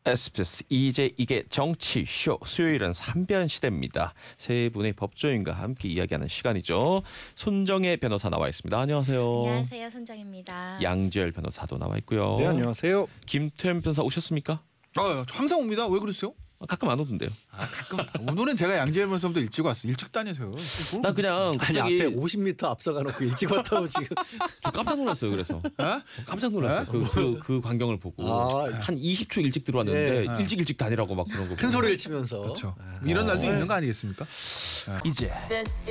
SBS 이제 이게 정치쇼 수요일은 삼변 시대입니다. 세 분의 법조인과 함께 이야기하는 시간이죠. 손정혜 변호사 나와 있습니다. 안녕하세요. 안녕하세요. 손정혜입니다. 양지열 변호사도 나와 있고요. 네, 안녕하세요. 김태현 변호사 오셨습니까? 항상 옵니다. 왜 그러세요? 가끔 안 오던데요. 가끔. 오늘은 제가 양지열 변호사보다 일찍 왔어. 일찍 다녀서요. 나 그냥 갑자기 아니 앞에 50m 앞서가 놓고 일찍 왔다고 지금. 저 깜짝 놀랐어요. 그래서 깜짝 놀랐어요. 그 광경을 보고 한 20초 일찍 들어왔는데 일찍 다니라고 막 그런 거. 큰 소리를 치면서. 그렇죠. 이런 날도 있는 거 아니겠습니까? 이제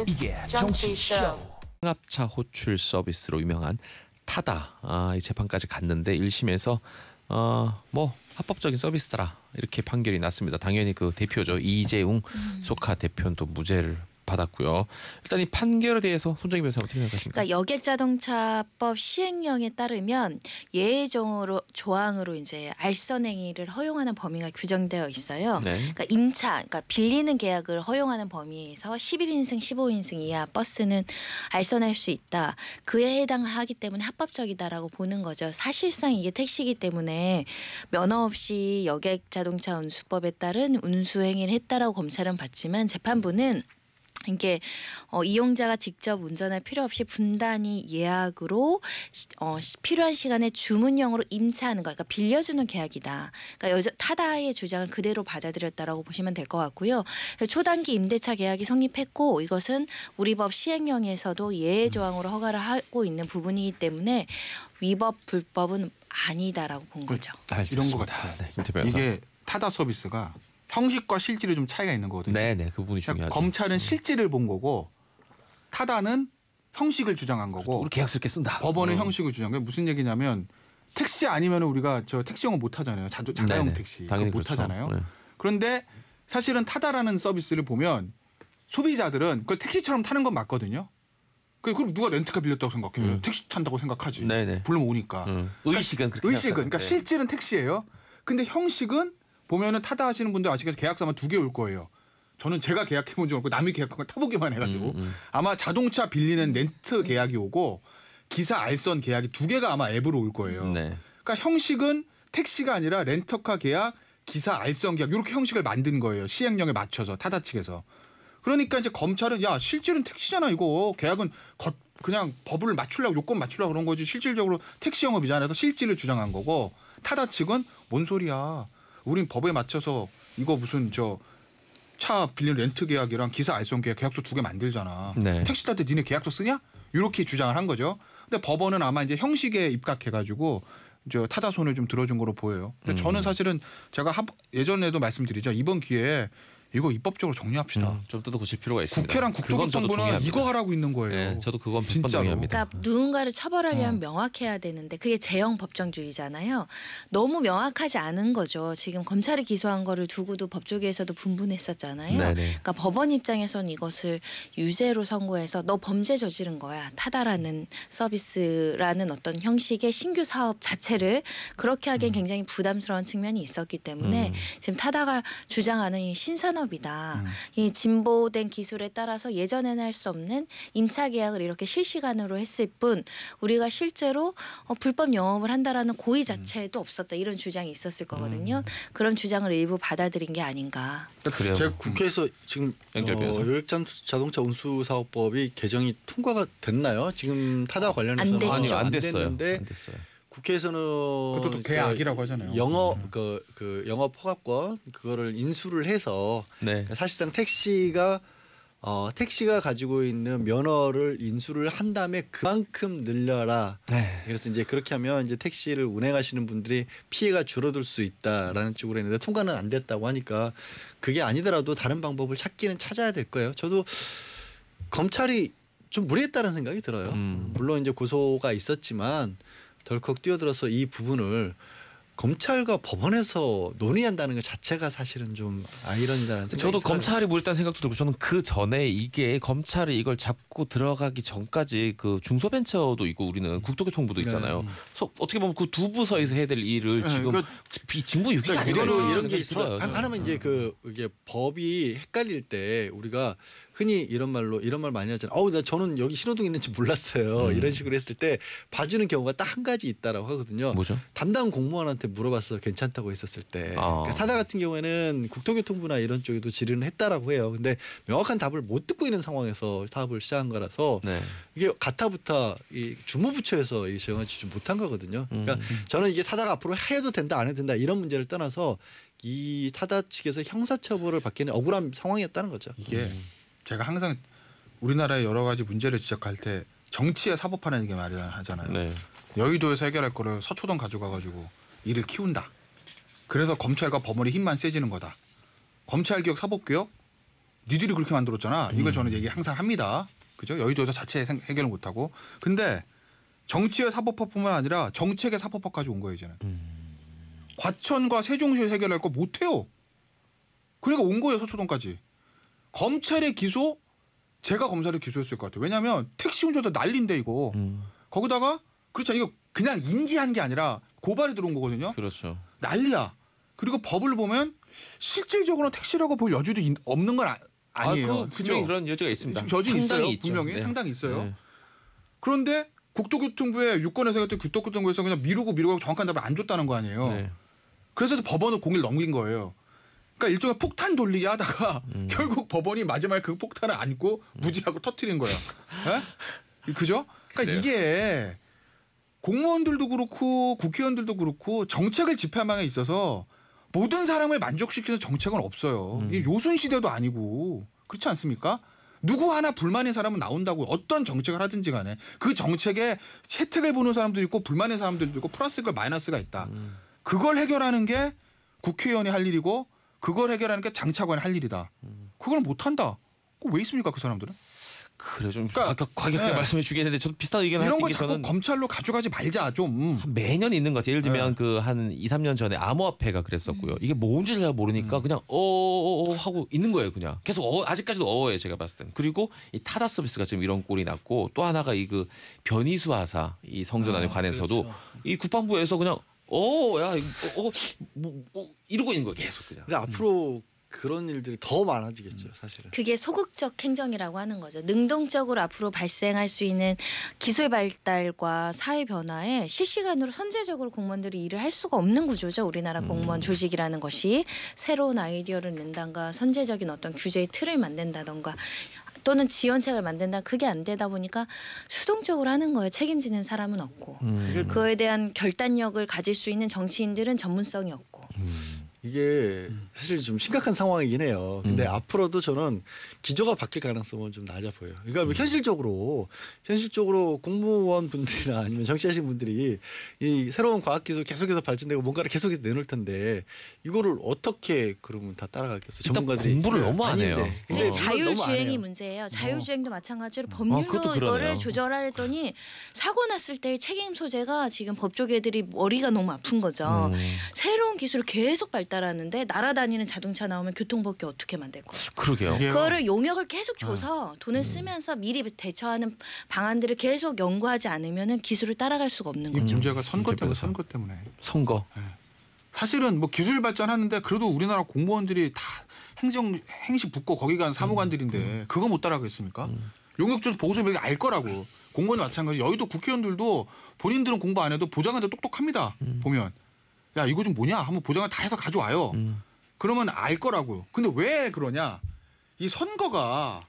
이게 정치쇼. 상합차 호출 서비스로 유명한 타다 이 재판까지 갔는데 1심에서 뭐 합법적인 서비스더라 이렇게 판결이 났습니다. 당연히 그 대표죠. 이재웅 소카 대표도 무죄를 받았고요. 일단 이 판결에 대해서 손정희 변호사 어떻게 생각하십니까? 그러니까 여객자동차법 시행령에 따르면 예외 조항으로 이제 알선행위를 허용하는 범위가 규정되어 있어요. 네. 그러니까 임차, 그러니까 빌리는 계약을 허용하는 범위에서 11인승, 15인승 이하 버스는 알선할 수 있다. 그에 해당하기 때문에 합법적이다라고 보는 거죠. 사실상 이게 택시이기 때문에 면허 없이 여객자동차 운수법에 따른 운수행위를 했다라고 검찰은 봤지만 재판부는 이게 이용자가 직접 운전할 필요 없이 분단위 예약으로 필요한 시간에 주문형으로 임차하는 거, 그러니까 빌려주는 계약이다. 그러니까 타다의 주장을 그대로 받아들였다라고 보시면 될 것 같고요. 초단기 임대차 계약이 성립했고 이것은 우리 법 시행령에서도 예외 조항으로 허가를 하고 있는 부분이기 때문에 위법 불법은 아니다라고 본 거죠. 이런 것 같아요. 네, 이게 타다 서비스가 형식과 실질이 좀 차이가 있는 거거든요. 네네, 그 부분이 중요하죠. 검찰은 실질을 본 거고 타다는 형식을 주장한 거고 우리 계약스럽게 쓴다. 법원은 형식을 주장한 게 무슨 얘기냐면 택시 아니면 우리가 저 택시 영어 못 하잖아요. 자가용 택시 당연히 못 그렇죠. 하잖아요. 네. 그런데 사실은 타다라는 서비스를 보면 소비자들은 그 택시처럼 타는 건 맞거든요. 그럼 누가 렌트카 빌렸다고 생각해요? 택시 탄다고 생각하지. 네네. 불러면 오니까. 의식은 그렇게 의식은 그러니까 생각하는데. 실질은 택시예요. 근데 형식은 보면은 타다 하시는 분들 아시겠지만 계약서 아마 2개 올 거예요. 저는 제가 계약해 본 적 없고 남이 계약한 걸 타보기만 해가지고 아마 자동차 빌리는 렌트 계약이 오고 기사 알선 계약이 2개가 아마 앱으로 올 거예요. 네. 그러니까 형식은 택시가 아니라 렌터카 계약, 기사 알선 계약 이렇게 형식을 만든 거예요. 시행령에 맞춰서 타다 측에서. 그러니까 이제 검찰은 야 실질은 택시잖아 이거 계약은 그냥 법을 맞추려고 요건 맞추려고 그런 거지 실질적으로 택시 영업이잖아 해서 실질을 주장한 거고 타다 측은 뭔 소리야. 우린 법에 맞춰서 이거 무슨 차 빌린 렌트 계약이랑 기사 알선 계약 계약서 2개 만들잖아. 네. 택시 탈 때 니네 계약서 쓰냐? 이렇게 주장을 한 거죠. 근데 법원은 아마 이제 형식에 입각해가지고 타다 손을 좀 들어준 거로 보여요. 근데 저는 사실은 제가 예전에도 말씀드리죠. 이번 기회에 이거 입법적으로 정리합시다. 좀 뜯어고칠 필요가 있습니다. 국회랑 국토교통부는 이거 하라고 있는 거예요. 네, 저도 그건 진짜로. 동의합니다. 그러니까 누군가를 처벌하려면 명확해야 되는데 그게 제형 법정주의잖아요. 너무 명확하지 않은 거죠. 지금 검찰이 기소한 거를 두고도 법조계에서도 분분했었잖아요. 네네. 그러니까 법원 입장에서는 이것을 유죄로 선고해서 너 범죄 저지른 거야. 타다라는 서비스라는 어떤 형식의 신규 사업 자체를 그렇게 하기엔 굉장히 부담스러운 측면이 있었기 때문에 지금 타다가 주장하는 이 신산업 이다. 이 진보된 기술에 따라서 예전에는 할 수 없는 임차 계약을 이렇게 실시간으로 했을 뿐 우리가 실제로 불법 영업을 한다라는 고의 자체도 없었다. 이런 주장이 있었을 거거든요. 그런 주장을 일부 받아들인 게 아닌가. 그래요. 제가 국회에서 지금 여객자동차 운수사업법이 개정이 통과가 됐나요? 지금 타다 관련해서는 됐죠. 안 됐는데 안 됐어요. 국회에서는 그것도 대악이라고 하잖아요. 영업 그 영업 허가권 그거를 인수를 해서 그러니까 사실상 택시가 가지고 있는 면허를 인수를 한 다음에 그만큼 늘려라. 네. 그래서 이제 그렇게 하면 이제 택시를 운행하시는 분들이 피해가 줄어들 수 있다라는 쪽으로 했는데 통과는 안 됐다고 하니까 그게 아니더라도 다른 방법을 찾기는 찾아야 될 거예요. 저도 검찰이 좀 무리했다는 생각이 들어요. 물론 이제 고소가 있었지만 덜컥 뛰어들어서 이 부분을 검찰과 법원에서 논의한다는 것 자체가 사실은 좀 아이러니다는 생각이 저도 들어요. 검찰이 무했다는 생각도 들고 저는 그 전에 이게 검찰이 이걸 잡고 들어가기 전까지 그 중소벤처도 있고 우리는 국토교통부도 있잖아요. 어떻게 보면 그 두 부서에서 해야 될 일을 지금 직무 유기가 이런 게 있어요. 하나만 이제 이게 법이 헷갈릴 때 우리가 흔히 이런 말 많이 하잖아요. 저는 여기 신호등 있는지 몰랐어요. 이런 식으로 했을 때 봐주는 경우가 딱 한 가지 있다라고 하거든요. 뭐죠? 담당 공무원한테 물어봤어 괜찮다고 했었을 때. 그러니까 타다 같은 경우에는 국토교통부나 이런 쪽에도 질의는 했다라고 해요. 근데 명확한 답을 못 듣고 있는 상황에서 사업을 시작한 거라서 네. 이게 가타부터 이 주무부처에서 이 정하지 못한 거거든요. 그러니까 저는 이게 타다가 앞으로 해도 된다 안 해도 된다 이런 문제를 떠나서 이 타다 측에서 형사처벌을 받기는 억울한 상황이었다는 거죠. 이게 제가 항상 우리나라의 여러 가지 문제를 지적할 때 정치에 사법화라는 게 마련하잖아요. 네. 여의도에서 해결할 거를 서초동 가져가가지고 일을 키운다. 그래서 검찰과 법원의 힘만 세지는 거다. 검찰개혁 사법개혁 니들이 그렇게 만들었잖아. 이걸 저는 얘기 항상 합니다. 그죠? 여의도에서 자체 해결을 못하고. 근데 정치의 사법화뿐만 아니라 정책의 사법화까지 온 거예요 이제는. 과천과 세종시에서 해결할 거 못해요. 그러니까 온 거예요 서초동까지. 검찰의 기소 제가 검사를 기소했을 것 같아요. 왜냐하면 택시 운전자 난리인데 이거. 거기다가 그렇죠. 이거 그냥 인지한 게 아니라 고발이 들어온 거거든요. 그렇죠. 난리야. 그리고 법을 보면 실질적으로 택시라고 볼 여지도 없는 건 아니에요. 분명히 그런 여지가 있습니다. 여지 있어요. 있죠. 분명히 네. 상당히 있어요. 네. 그런데 국토교통부의 유권에서 했던 국토교통부에서 그냥 미루고 정확한 답을 안 줬다는 거 아니에요. 네. 그래서 법원은 공을 넘긴 거예요. 그러니까 일종의 폭탄 돌리기 하다가 결국 법원이 마지막에 그 폭탄을 안고 무지하고 터뜨린 거예요. 네? 그죠? 그러니까 이게 공무원들도 그렇고 국회의원들도 그렇고 정책을 집행하는 방에 있어서 모든 사람을 만족시키는 정책은 없어요. 이게 요순 시대도 아니고 그렇지 않습니까? 누구 하나 불만인 사람은 나온다고 어떤 정책을 하든지 간에 그 정책에 혜택을 보는 사람도 있고 불만인 사람들도 있고 플러스가 마이너스가 있다. 그걸 해결하는 게 국회의원이 할 일이고 그걸 해결하는 게 장차관이 할 일이다. 그걸 못한다. 왜 있습니까 그 사람들은? 그래 좀 그러니까, 과격하게 네. 말씀해 주겠는데 저도 비슷한 의견을 이런 할 거 때 자꾸 저는 검찰로 가져가지 말자 좀. 매년 있는 것 같아요. 예를 들면 네. 그 한 2, 3년 전에 암호화폐가 그랬었고요. 이게 뭔지 잘 모르니까 그냥 하고 있는 거예요. 그냥 계속 아직까지도 어어해 제가 봤을 땐. 그리고 이 타다 서비스가 지금 이런 꼴이 났고 또 하나가 이 그 변이수 하사 이 성전환에 관해서도 그렇죠. 이 국방부에서 그냥 이러고 있는 거예요. 계속 그냥. 근데 앞으로 그런 일들이 더 많아지겠죠, 사실은. 그게 소극적 행정이라고 하는 거죠. 능동적으로 앞으로 발생할 수 있는 기술 발달과 사회 변화에 실시간으로 선제적으로 공무원들이 일을 할 수가 없는 구조죠. 우리나라 공무원 조직이라는 것이 새로운 아이디어를 낸다던가 선제적인 어떤 규제의 틀을 만든다던가 또는 지원책을 만든다. 그게 안 되다 보니까 수동적으로 하는 거예요. 책임지는 사람은 없고. 그거에 대한 결단력을 가질 수 있는 정치인들은 전문성이 없고. 이게 사실 좀 심각한 상황이긴 해요. 근데 앞으로도 저는 기조가 바뀔 가능성은 좀 낮아 보여요. 그러니까 뭐 현실적으로 공무원 분들이나 아니면 정치하신 분들이 이 새로운 과학기술 계속해서 발전되고 뭔가를 계속해서 내놓을 텐데 이거를 어떻게 그러면 다 따라가겠어요? 일단 전문가들이 공부를 너무 안 해요. 아닌데. 근데 너무 안 자율주행이 해요. 문제예요. 자율주행도 마찬가지로 그것도 법률로 그러네요. 이거를 조절하랬더니 사고 났을 때의 책임 소재가 지금 법조 애들이 머리가 너무 아픈 거죠. 새로운 기술을 계속 발달하는데 날아다니는 자동차 나오면 교통법규 어떻게 만들 거예요? 그러게요. 이게 그거를 용역을 계속 줘서 돈을 쓰면서 미리 대처하는 방안들을 계속 연구하지 않으면 기술을 따라갈 수가 없는 이 거죠. 문제가 선거 때문에 문제가. 선거 때문에. 선거. 사실은 뭐 기술 발전하는데 그래도 우리나라 공무원들이 다 행시 붙고 거기 간 사무관들인데 그거 못 따라가겠습니까? 용역조사 보고서명이 알 거라고. 공무원이 마찬가지. 여의도 국회의원들도 본인들은 공부 안 해도 보장한테 똑똑합니다. 보면 야 이거 좀 뭐냐 한번 보장을 다 해서 가져와요. 그러면 알 거라고요. 근데 왜 그러냐? 이 선거가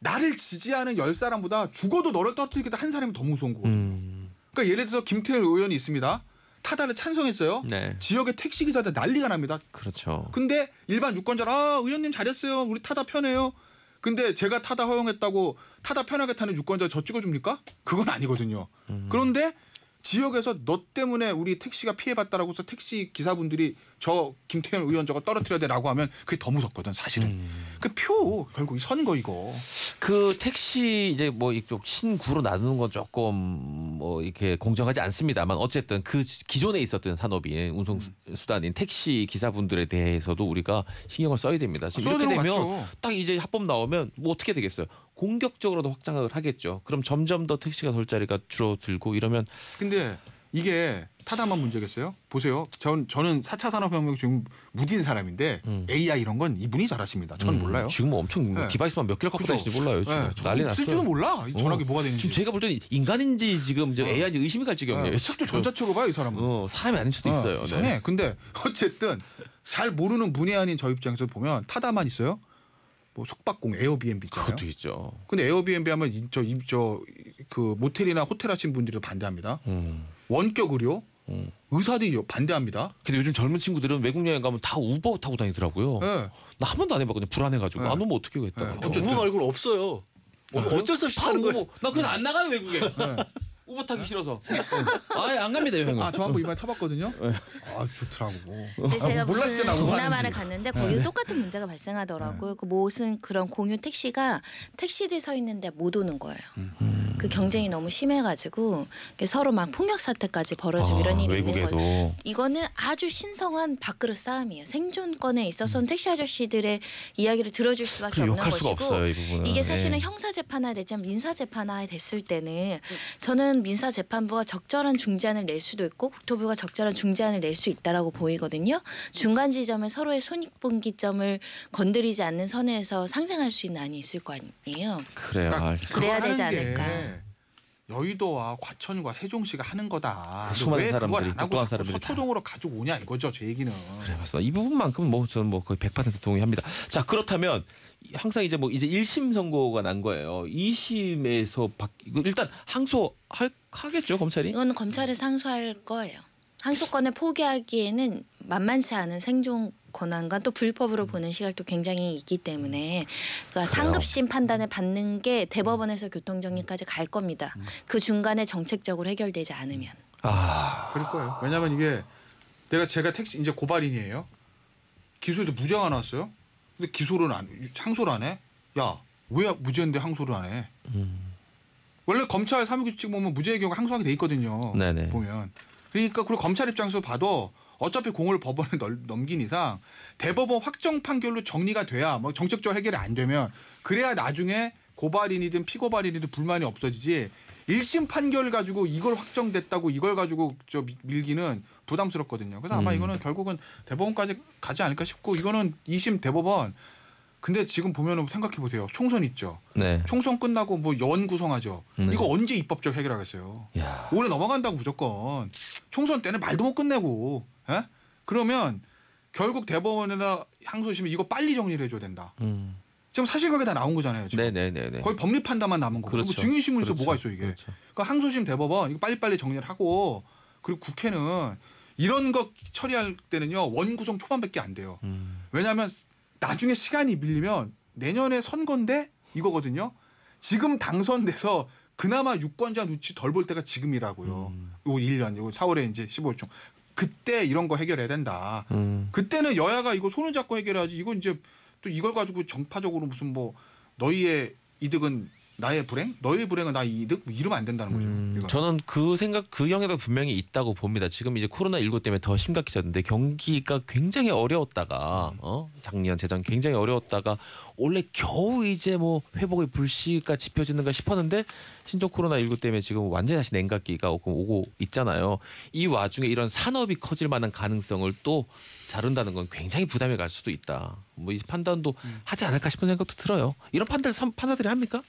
나를 지지하는 10사람보다 죽어도 너를 떨어뜨리겠다 한 사람이 더 무서운 거거든요. 그러니까 예를 들어서 김태일 의원이 있습니다. 타다를 찬성했어요. 네. 지역의 택시 기사들 난리가 납니다. 그렇죠. 근데 일반 유권자 의원님 잘했어요. 우리 타다 편해요. 근데 제가 타다 허용했다고 타다 편하게 타는 유권자 저 찍어줍니까? 그건 아니거든요. 그런데 지역에서 너 때문에 우리 택시가 피해봤다라고 해서 택시 기사분들이 저 김태현 의원 저거 떨어뜨려야 돼라고 하면 그게 더 무섭거든 사실은. 그 표 결국 선거 이거. 그 택시 이제 뭐 이쪽 신구로 나누는 건 조금 뭐 이렇게 공정하지 않습니다만 어쨌든 그 기존에 있었던 산업인 운송 수단인 택시 기사분들에 대해서도 우리가 신경을 써야 됩니다. 지금 써야 이렇게 되는 거 되면 맞죠. 딱 이제 합법 나오면 뭐 어떻게 되겠어요? 공격적으로도 확장을 하겠죠. 그럼 점점 더 택시가 돌 자리가 줄어들고 이러면 근데 이게 타다만 문제겠어요? 보세요. 저는 4차 산업혁명 지금 무딘 사람인데 AI 이런 건 이분이 잘하십니다. 저는 몰라요. 지금 뭐 엄청 네. 디바이스만 몇 개를 갖고 그죠? 다니시는지 몰라요. 지금 난리 났어요. 쓸지도 몰라. 이 전화기 뭐가 되는지. 지금 제가 볼 때는 인간인지 지금 AI인지 의심이 갈 지경이에요. 책도 전자책으로 봐요 이 사람은. 사람이 아닐 수도 있어요. 네. 근데 어쨌든 잘 모르는 문외한인 저 입장에서 보면 타다만 있어요. 뭐 숙박공 에어비앤비 있잖아요. 그것도 있죠. 근데 에어비앤비 하면 그 모텔이나 호텔 하신 분들이 반대합니다. 원격 의료 의사들이 반대합니다. 근데 요즘 젊은 친구들은 외국 여행 가면 다 우버 타고 다니더라고요. 네. 나 한 번도 안 해봤거든요. 불안해가지고. 네. 안 오면 어떻게 했다. 네. 우버 말고는 없어요. 어쩔 수 없이 타는 거예요. 나 그래서 안 나가요 외국에. 네. 우버 타기 싫어서. 아예 안 갑니다 여행을. 저 한번 이번에 타봤거든요. 네. 좋더라고. 근데 제가 몰랐지, 무슨 나 우버 동남아를 하는지. 갔는데 거기도 똑같은 문제가 발생하더라고요. 그 무슨 그런 공유 택시가 택시들 서 있는데 못 오는 거예요. 그 경쟁이 너무 심해가지고 서로 막 폭력 사태까지 벌어지고 이런 일이 있는 외국에도. 거예요. 이거는 아주 신성한 밥그릇 싸움이에요. 생존권에 있어서는 택시 아저씨들의 이야기를 들어줄 수밖에 그래, 없는 욕할 수가 것이고 없어요 이 부분은. 이게 사실은 네. 형사재판화 됐지만 민사재판화 됐을 때는 저는 민사재판부가 적절한 중재안을 낼 수도 있고 국토부가 적절한 중재안을 낼 수 있다라고 보이거든요. 중간 지점에 서로의 손익분기점을 건드리지 않는 선에서 상생할 수 있는 안이 있을 거 아니에요. 그래요. 알겠습니다. 그래야 그거 되지 하는 게 않을까. 여의도와 과천과 세종시가 하는 거다. 수많은 왜 그걸 사람들이, 안 하고 똑똑한 자꾸 사람들이 다. 서초동으로 가져오냐 이거죠 제 얘기는. 그래 맞습니다. 이 부분만큼은 뭐 저는 뭐 거의 100% 동의합니다. 자 그렇다면 항상 이제 1심 선고가 난 거예요. 2심에서 일단 항소하겠죠 검찰이? 이거는 검찰에 상소할 거예요. 항소권을 포기하기에는 만만치 않은 생존 권한과 또 불법으로 보는 시각도 굉장히 있기 때문에 그러니까 상급심 판단을 받는 게 대법원에서 교통정리까지 갈 겁니다. 그 중간에 정책적으로 해결되지 않으면. 그럴 거예요. 왜냐하면 이게 제가 택시 이제 고발인이에요. 기소에서 무죄가 나왔어요. 근데 항소를 안 해? 야, 왜 무죄인데 항소를 안 해? 원래 검찰 사무규칙 보면 무죄의 경우 항소하게 돼 있거든요. 네네. 보면. 그러니까 그리고 검찰 입장에서 봐도 어차피 공을 법원에 넘긴 이상 대법원 확정 판결로 정리가 돼야 뭐 정책적 해결이 안 되면 그래야 나중에 고발인이든 피고발인이든 불만이 없어지지 1심 판결 가지고 이걸 확정됐다고 이걸 가지고 밀기는 부담스럽거든요. 그래서 아마 이거는 결국은 대법원까지 가지 않을까 싶고 이거는 2심 대법원 근데 지금 보면은 생각해 보세요. 총선 있죠. 네. 총선 끝나고 뭐 여원 구성하죠. 이거 언제 입법적 해결하겠어요. 야. 올해 넘어간다고 무조건. 총선 때는 말도 못 끝내고. 에? 그러면 결국 대법원이나 항소심이 이거 빨리 정리를 해줘야 된다. 지금 사실관계 다 나온 거잖아요. 지금. 네네네. 거의 법리 판단만 남은 거고. 그렇죠. 뭐 증인신문에서 그렇죠. 뭐가 있어 이게. 그렇죠. 그러니까 항소심 대법원 이거 빨리빨리 정리를 하고 그리고 국회는 이런 거 처리할 때는요 원구성 초반밖에 안 돼요. 왜냐하면 나중에 시간이 밀리면 내년에 선거인데 이거거든요. 지금 당선돼서 그나마 유권자 눈치 덜 볼 때가 지금이라고요. 요 1년, 요 4월에 이제 15일쯤. 그때 이런 거 해결해야 된다. 그때는 여야가 이거 손을 잡고 해결하지. 이거 이제 또 이걸 가지고 정파적으로 무슨 뭐 너희의 이득은 나의 불행, 너의 불행은 나의 이득 뭐 이러면 안 된다는 거죠. 이거는. 저는 그 생각, 그 영향도 분명히 있다고 봅니다. 지금 이제 코로나19 때문에 더 심각해졌는데 경기가 굉장히 어려웠다가 작년, 재작 굉장히 어려웠다가 원래 겨우 이제 뭐 회복의 불씨가 지펴지는가 싶었는데 신종 코로나19 때문에 지금 완전히 다시 냉각기가 오고 있잖아요. 이 와중에 이런 산업이 커질 만한 가능성을 또 자른다는 건 굉장히 부담이 갈 수도 있다. 뭐 이 판단도 하지 않을까 싶은 생각도 들어요. 이런 판단을 판사들이 합니까?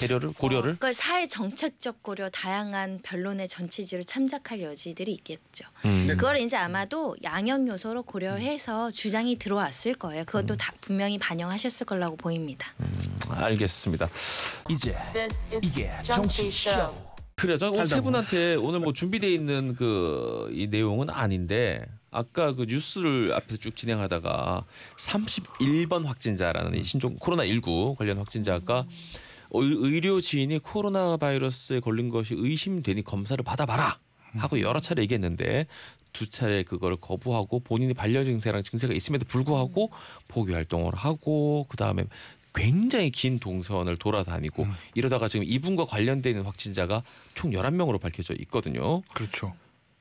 배려를, 고려를? 그러니까 사회 정책적 고려, 다양한 변론의 전치지로 참작할 여지들이 있겠죠. 그걸 이제 아마도 양형 요소로 고려해서 주장이 들어왔을 거예요. 그것도 다 분명히 반영하셨을 거라고 보입니다. 알겠습니다. 이제 이게 정치쇼. 그래, 저는 세 분한테 오늘 뭐 준비되어 있는 이 내용은 아닌데 아까 그 뉴스를 앞에서 쭉 진행하다가 31번 확진자라는 이 신종 코로나19 관련 확진자가 의료 지인이 코로나 바이러스에 걸린 것이 의심되니 검사를 받아봐라 하고 여러 차례 얘기했는데 두 차례 그걸 거부하고 본인이 발열 증세랑 증세가 있음에도 불구하고 포기 활동을 하고 그 다음에 굉장히 긴 동선을 돌아다니고 이러다가 지금 이분과 관련돼 있는 확진자가 총 11명으로 밝혀져 있거든요. 그렇죠.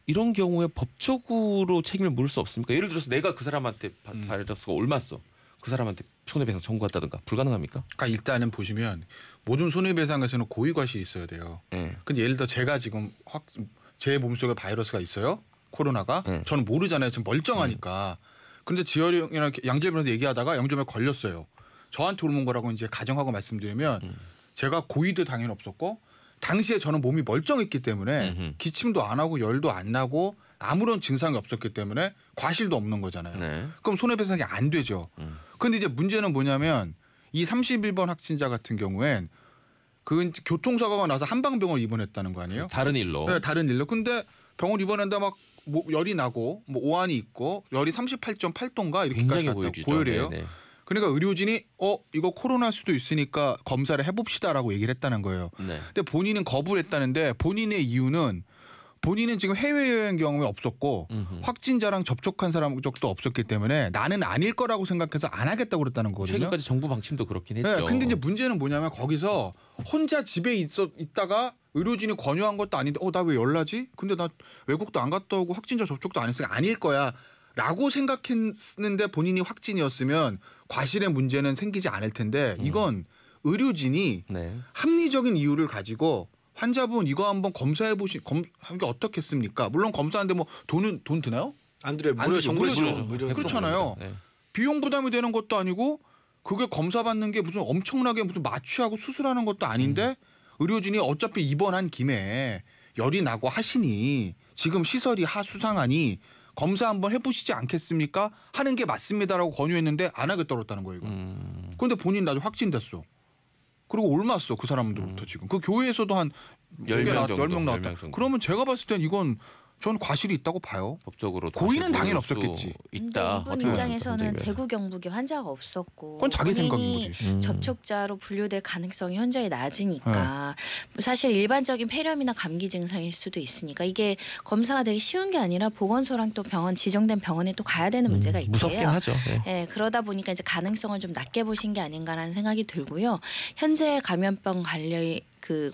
이런 경우에 법적으로 책임을 물을 수 없습니까? 예를 들어서 내가 그 사람한테 바이러스가 옮았어. 그 사람한테 손해배상 청구했다든가 불가능합니까? 그러니까 일단은 보시면 모든 손해배상에서는 고의과실이 있어야 돼요. 근데 예를 들어 제가 지금 제 몸속에 바이러스가 있어요. 코로나가. 네. 저는 모르잖아요. 지금 멀쩡하니까. 근데 지열이 형이랑 양재열 변호사 얘기하다가 양재열 걸렸어요. 저한테 옮은 거라고 이제 가정하고 말씀드리면 제가 고이도 당연히 없었고 당시에 저는 몸이 멀쩡했기 때문에 기침도 안 하고 열도 안 나고 아무런 증상이 없었기 때문에 과실도 없는 거잖아요. 네. 그럼 손해배상이 안 되죠. 근데 이제 문제는 뭐냐면 이 31번 확진자 같은 경우엔 그 교통사고가 나서 한방병원 입원했다는 거 아니에요? 다른 일로. 네, 다른 일로. 근데 병원 입원했는데 막 뭐 열이 나고 뭐 오한이 있고 열이 38.8도인가 이렇게까지 굉장히 갔다고 고열이죠. 고열이에요. 네네. 그러니까 의료진이 이거 코로나일 수도 있으니까 검사를 해봅시다라고 얘기를 했다는 거예요. 네. 근데 본인은 거부를 했다는데 본인의 이유는 본인은 지금 해외여행 경험이 없었고 확진자랑 접촉한 사람 적도 없었기 때문에 나는 아닐 거라고 생각해서 안 하겠다고 그랬다는 거거든요. 최근까지 정부 방침도 그렇긴 했죠. 네, 근데 이제 문제는 뭐냐면 거기서 혼자 집에 있다가 의료진이 권유한 것도 아닌데 나 왜 열나지? 근데 나 외국도 안 갔다 오고 확진자 접촉도 안 했으니까 아닐 거야. 라고 생각했는데 본인이 확진이었으면 과실의 문제는 생기지 않을 텐데 이건 의료진이 네. 합리적인 이유를 가지고 환자분 이거 한번 검사해 하는 게 어떻겠습니까? 물론 검사하는데 뭐 돈 드나요? 안 들어요. 안 무료 되죠. 정보죠. 무료죠. 무료. 그렇잖아요. 네. 비용 부담이 되는 것도 아니고 그게 검사 받는 게 무슨 엄청나게 무슨 마취하고 수술하는 것도 아닌데 의료진이 어차피 입원한 김에 열이 나고 하시니 지금 시설이 수상하니 검사 한번 해보시지 않겠습니까? 하는 게 맞습니다라고 권유했는데 안 하겠다고 했다는 거예요. 이거. 그런데 본인 나중에 확진됐어. 그리고 옮았어 그 사람들부터 지금. 그 교회에서도 한 10명 정도, 10명 나왔다. 10명 정도. 그러면 제가 봤을 땐 이건 전 과실이 있다고 봐요. 법적으로 고의는 다시 당연히 물을 수 없었겠지. 있다. 근데 이분 입장에서는 대구 경북에 환자가 없었고 그건 자기 생각인 본인이 거지. 접촉자로 분류될 가능성이 현저히 낮으니까 사실 일반적인 폐렴이나 감기 증상일 수도 있으니까 이게 검사가 되게 쉬운 게 아니라 보건소랑 또 병원 지정된 병원에 또 가야 되는 문제가 있대요. 무섭긴 하죠. 네. 네, 그러다 보니까 이제 가능성을 좀 낮게 보신 게 아닌가라는 생각이 들고요. 현재 감염병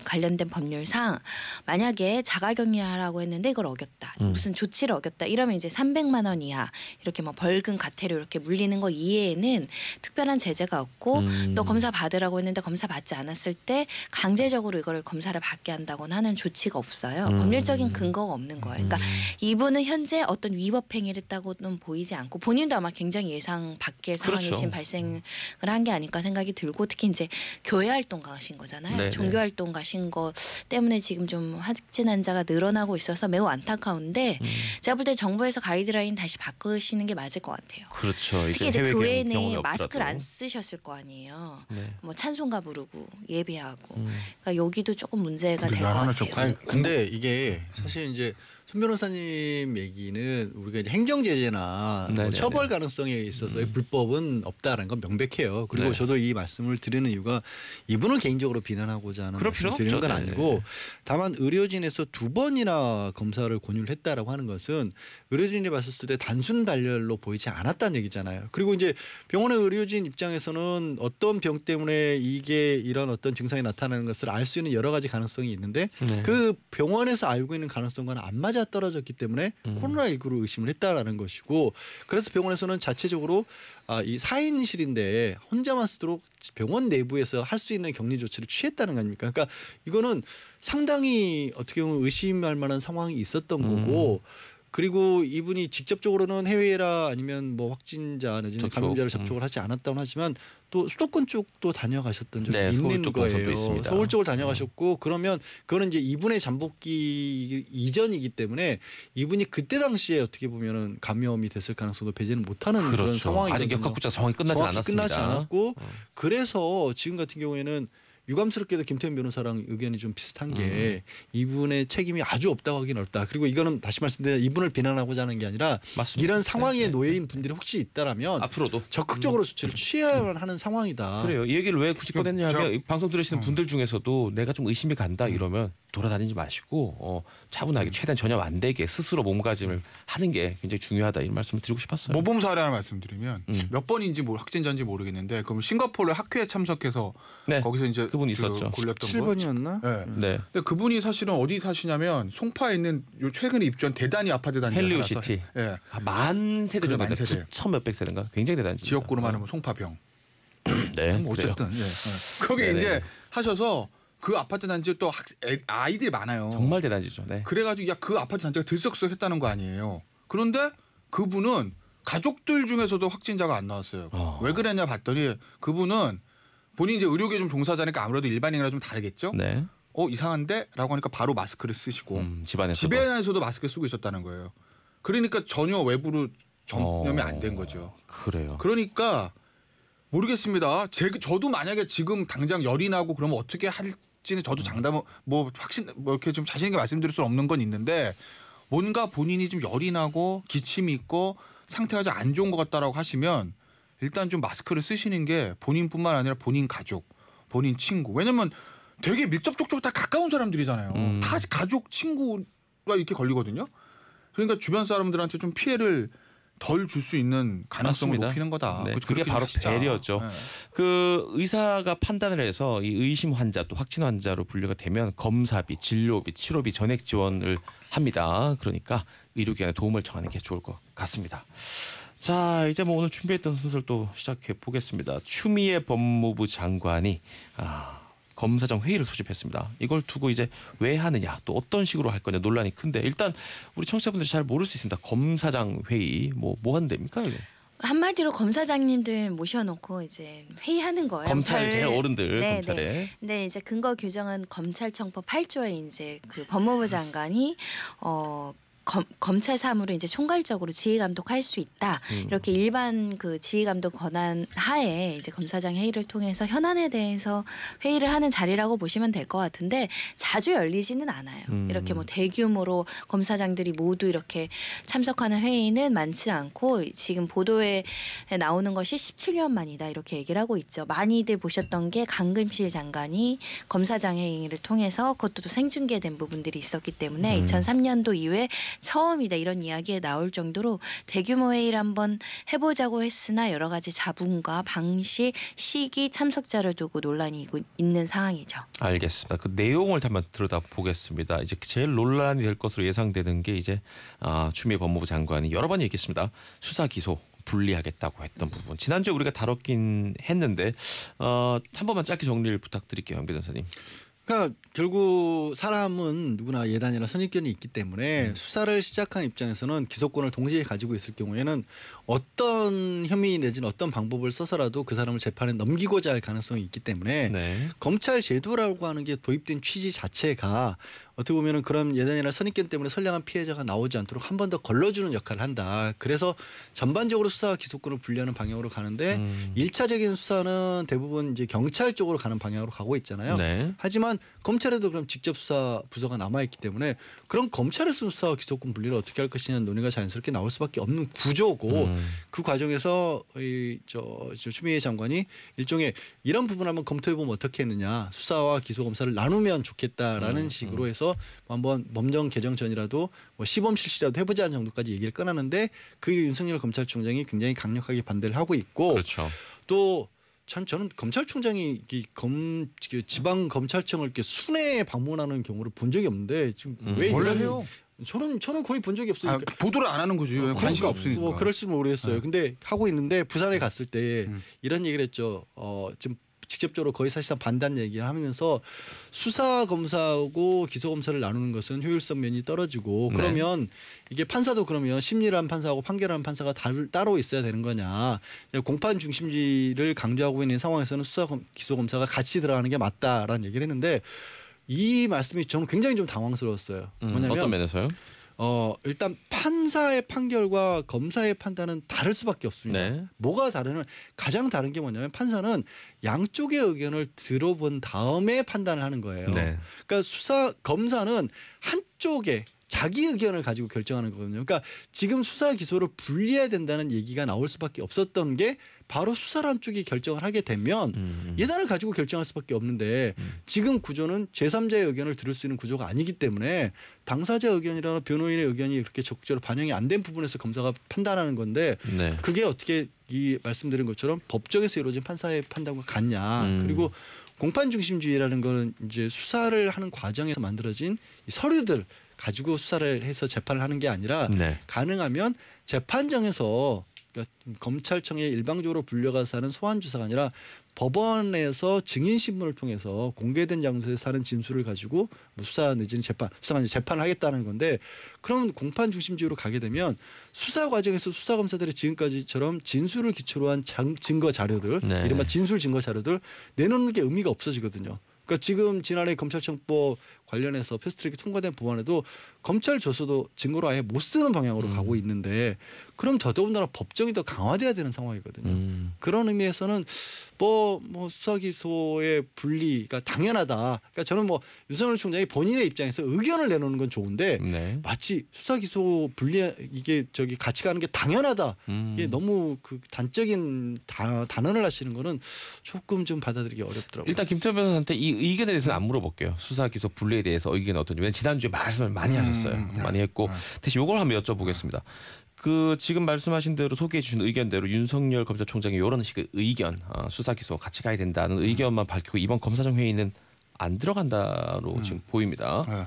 관련된 법률상 만약에 자가격리하라고 했는데 이걸 어겼다. 무슨 조치를 어겼다. 이러면 이제 300만 원 이하 이렇게 뭐 벌금 과태료 이렇게 물리는 거 이외에는 특별한 제재가 없고 또 검사 받으라고 했는데 검사 받지 않았을 때 강제적으로 이거를 검사를 받게 한다거나 하는 조치가 없어요. 법률적인 근거가 없는 거예요. 그러니까 이분은 현재 어떤 위법 행위를 했다고는 보이지 않고 본인도 아마 굉장히 예상 밖의 상황이 그렇죠. 지금 발생을 한 게 아닐까 생각이 들고 특히 이제 교회 활동 가신 거잖아요. 네네. 종교 활동 가신 거 때문에 지금 좀 확진 환자가 늘어나고 있어서 매우 안타까운데 제가 볼 때 정부에서 가이드라인 다시 바꾸시는 게 맞을 것 같아요. 그렇죠. 특히 이제 이제 해외 교회 경험이 내에 없더라도. 마스크를 안 쓰셨을 거 아니에요. 네. 뭐 찬송가 부르고 예배하고 그러니까 여기도 조금 문제가 근데 될 것 난 하나 같아요. 좀 아니 근데 이게 사실 이제 손 변호사님 얘기는 우리가 이제 행정 제재나 뭐 네네네. 처벌 가능성에 있어서의 불법은 없다라는 건 명백해요. 그리고 네. 저도 이 말씀을 드리는 이유가 이분을 개인적으로 비난하고자 하는 그럴 말씀을 필요는 드리는 건 없죠. 아니고 다만 의료진에서 2번이나 검사를 권유를 했다라고 하는 것은 의료진이 봤을 때 단순 발열로 보이지 않았다는 얘기잖아요. 그리고 이제 병원의 의료진 입장에서는 어떤 병 때문에 이게 이런 어떤 증상이 나타나는 것을 알 수 있는 여러 가지 가능성이 있는데 네. 그 병원에서 알고 있는 가능성과는 안 맞아 떨어졌기 때문에 코로나19로 의심을 했다라는 것이고 그래서 병원에서는 자체적으로 이 4인실인데 혼자만 쓰도록 병원 내부에서 할 수 있는 격리 조치를 취했다는 거 아닙니까? 그러니까 이거는 상당히 어떻게 보면 의심할 만한 상황이 있었던 거고 그리고 이분이 직접적으로는 해외라 아니면 뭐 확진자 내지는 접촉. 감염자를 접촉을 하지 않았다고 하지만 또 수도권 쪽도 다녀가셨던 적이 네, 서울 있는 쪽 공선도 거예요. 있습니다. 서울 쪽을 다녀가셨고 그러면 그거는 이제 이분의 잠복기 이전이기 때문에 이분이 그때 당시에 어떻게 보면은 감염이 됐을 가능성도 배제는 못하는 그런 그렇죠. 상황이거든요. 아직 역학구자 상황이 끝나지 정확히 않았습니다. 끝나지 않았고 그래서 지금 같은 경우에는 유감스럽게도 김태현 변호사랑 의견이 좀 비슷한 게 이분의 책임이 아주 없다고 하긴 어렵다. 그리고 이거는 다시 말씀드리면 이분을 비난하고자 하는 게 아니라 맞습니다. 이런 상황에 네, 네. 놓여있는 분들이 혹시 있다라면 앞으로도 적극적으로 조치를 취해야만 하는 상황이다. 그래요. 이 얘기를 왜 굳이 꺼냈냐면 이 방송 들으시는 분들 중에서도 내가 좀 의심이 간다 이러면 돌아다니지 마시고 차분하게 최대한 전염 안 되게 스스로 몸가짐을 하는 게 굉장히 중요하다 이런 말씀을 드리고 싶었어요. 모범 사례 하나 말씀드리면 몇 번인지 확진자인지 모르겠는데 그럼 싱가포르 학회에 참석해서 네, 거기서 이제 그분 있었죠. 골렸던 7번이었나? 거. 네. 네. 근데 그분이 사실은 어디 사시냐면 송파에 있는 요 최근에 입주한 대단히 아파트 단지 헬리오시티. 예. 만 세대 그래, 정도 만 세대. 9천 몇백 세대인가 굉장히 대단한 지역구로 말하면 송파병. 네. 뭐 그래요. 어쨌든 예. 거기 네네. 이제 하셔서 그 아파트 단지에 또 아이들이 많아요. 정말 대단하죠. 네. 그래가지고 야 그 아파트 단지가 들썩들썩했다는 거 아니에요. 그런데 그분은 가족들 중에서도 확진자가 안 나왔어요. 왜 그랬냐 봤더니 그분은 본인이 이제 의료계 좀 종사자니까 아무래도 일반인이랑 좀 다르겠죠. 네. 이상한데라고 하니까 바로 마스크를 쓰시고 집안에서도 마스크 쓰고 있었다는 거예요. 그러니까 전혀 외부로 전염이 안 된 거죠. 그래요. 그러니까 모르겠습니다. 저도 만약에 지금 당장 열이 나고 그러면 어떻게 할지는 저도 장담 이렇게 좀 자신 있게 말씀드릴 수는 없는 건 있는데 뭔가 본인이 좀 열이 나고 기침이 있고 상태가 좀 안 좋은 것 같다라고 하시면 일단 좀 마스크를 쓰시는 게 본인뿐만 아니라 본인 가족, 본인 친구. 왜냐면 되게 밀접촉촉 다 가까운 사람들이잖아요. 다 가족, 친구가 이렇게 걸리거든요. 그러니까 주변 사람들한테 좀 피해를 덜 줄 수 있는 가능성을 맞습니다. 높이는 거다. 네, 그게 바로 배려죠. 네. 그 의사가 판단을 해서 이 의심 환자 또 확진 환자로 분류가 되면 검사비, 진료비, 치료비 전액 지원을 합니다. 그러니까 의료기관에 도움을 청하는 게 좋을 것 같습니다. 자, 이제 뭐 오늘 준비했던 순서를 또 시작해 보겠습니다. 추미애 법무부 장관이 검사장 회의를 소집했습니다. 이걸 두고 이제 왜 하느냐, 또 어떤 식으로 할 거냐 논란이 큰데 일단 우리 청취자분들이 잘 모를 수 있습니다. 검사장 회의 뭐 하는 데입니까? 이게? 한마디로 검사장님들 모셔놓고 이제 회의하는 거예요. 검찰 제일 어른들 네, 검찰에. 네. 네, 이제 근거 규정은 검찰청법 8조에 이제 그 법무부 장관이 검찰 사무를 이제 총괄적으로 지휘 감독할 수 있다. 이렇게 일반 그 지휘 감독 권한 하에 이제 검사장 회의를 통해서 현안에 대해서 회의를 하는 자리라고 보시면 될 것 같은데 자주 열리지는 않아요. 이렇게 뭐 대규모로 검사장들이 모두 이렇게 참석하는 회의는 많지 않고 지금 보도에 나오는 것이 17년 만이다 이렇게 얘기를 하고 있죠. 많이들 보셨던 게 강금실 장관이 검사장 회의를 통해서 그것도 또 생중계된 부분들이 있었기 때문에 2003년도 이후에 처음이다 이런 이야기에 나올 정도로 대규모 회의를 한번 해보자고 했으나 여러 가지 자문과 방식, 시기, 참석자를 두고 논란이 있는 상황이죠. 알겠습니다. 그 내용을 한번 들여다보겠습니다. 이제 제일 논란이 될 것으로 예상되는 게 이제 추미애 법무부 장관이 여러 번 얘기했습니다. 수사 기소 분리하겠다고 했던 부분. 지난주에 우리가 다뤘긴 했는데 한 번만 짧게 정리를 부탁드릴게요. 양 변호사님. 그러니까 결국 사람은 누구나 예단이나 선입견이 있기 때문에 수사를 시작한 입장에서는 기소권을 동시에 가지고 있을 경우에는 어떤 혐의 내지는 어떤 방법을 써서라도 그 사람을 재판에 넘기고자 할 가능성이 있기 때문에 네. 검찰 제도라고 하는 게 도입된 취지 자체가 어떻게 보면은 그런 예단이나 선입견 때문에 선량한 피해자가 나오지 않도록 한 번 더 걸러주는 역할을 한다. 그래서 전반적으로 수사와 기소권을 분리하는 방향으로 가는데 1차적인 수사는 대부분 이제 경찰 쪽으로 가는 방향으로 가고 있잖아요. 네. 하지만 검찰에도 그럼 직접 수사 부서가 남아 있기 때문에 그럼 검찰에서 수사와 기소권 분리를 어떻게 할 것이냐는 논의가 자연스럽게 나올 수밖에 없는 구조고 그 과정에서 추미애 장관이 일종의 이런 부분 한번 검토해 보면 어떻게 했느냐, 수사와 기소 검사를 나누면 좋겠다라는 식으로 해서 한번 법령 개정 전이라도 뭐 시범 실시라도 해보자는 정도까지 얘기를 꺼내는데 그 윤석열 검찰총장이 굉장히 강력하게 반대를 하고 있고 그렇죠. 또 저는 검찰총장이 지방 검찰청을 이렇게 순회 방문하는 경우를 본 적이 없는데 지금 왜 원래 해요? 저는 거의 본 적이 없어요. 보도를 안 하는 거지. 관심이 없으니까. 뭐 그럴지 모르겠어요. 근데 하고 있는데 부산에 갔을 때 이런 얘기를 했죠. 지금 직접적으로 거의 사실상 반대한 얘기를 하면서 수사 검사하고 기소 검사를 나누는 것은 효율성 면이 떨어지고 그러면 이게 판사도 그러면 심리라는 판사하고 판결하는 판사가 따로 있어야 되는 거냐. 공판 중심주의를 강조하고 있는 상황에서는 수사 기소 검사가 같이 들어가는 게 맞다라는 얘기를 했는데 이 말씀이 저는 굉장히 좀 당황스러웠어요. 뭐냐면 어떤 면에서요? 일단 판사의 판결과 검사의 판단은 다를 수밖에 없습니다. 네. 뭐가 다르냐면 가장 다른 게 뭐냐면 판사는 양쪽의 의견을 들어본 다음에 판단을 하는 거예요. 네. 그러니까 검사는 한쪽에 자기 의견을 가지고 결정하는 거거든요. 그러니까 지금 수사 기소를 분리해야 된다는 얘기가 나올 수밖에 없었던 게 바로 수사란 쪽이 결정을 하게 되면 예단을 가지고 결정할 수밖에 없는데 지금 구조는 제3자의 의견을 들을 수 있는 구조가 아니기 때문에 당사자 의견이나 변호인의 의견이 그렇게 적극적으로 반영이 안 된 부분에서 검사가 판단하는 건데 네. 그게 어떻게 이 말씀드린 것처럼 법정에서 이루어진 판사의 판단과 같냐. 그리고 공판 중심주의라는 거는 이제 수사를 하는 과정에서 만들어진 이 서류들 가지고 수사를 해서 재판을 하는 게 아니라 가능하면 재판정에서 그러니까 검찰청에 일방적으로 불려가서 하는 소환 조사가 아니라 법원에서 증인 신문을 통해서 공개된 장소에서 하는 진술을 가지고 뭐 수사 내지는 수사가 이제 재판을 하겠다는 건데 그럼 공판 중심주의로 가게 되면 수사 과정에서 수사 검사들이 지금까지처럼 진술을 기초로 한 증거 자료들, 네. 이른바 진술 증거 자료들 내놓는 게 의미가 없어지거든요. 그러니까 지금 지난해 검찰청법 관련해서 패스트트랙이 통과된 법안에도 검찰 조서도 증거로 아예 못 쓰는 방향으로 가고 있는데 그럼 더더군다나 법정이 더 강화돼야 되는 상황이거든요. 그런 의미에서는 뭐 수사기소의 분리가 당연하다. 그러니까 저는 뭐 윤석열 총장이 본인의 입장에서 의견을 내놓는 건 좋은데 네. 마치 수사기소 분리 이게 같이 가는 게 당연하다. 이게 너무 그 단적인 단언을 하시는 거는 조금 좀 받아들이기 어렵더라고요. 일단 김태현 변호사한테 이 의견에 대해서는 안 물어볼게요. 수사 기소 분리에 대해서 의견이 어떤지. 왜냐면 지난주에 말씀을 많이 하셨어요. 많이 했고 대신 이걸 한번 여쭤보겠습니다. 그 지금 말씀하신 대로 소개해 주신 의견대로 윤석열 검찰총장의 이런 식의 의견, 수사 기소 같이 가야 된다는 의견만 밝히고 이번 검사장 회의는 안 들어간다로 지금 보입니다. 네.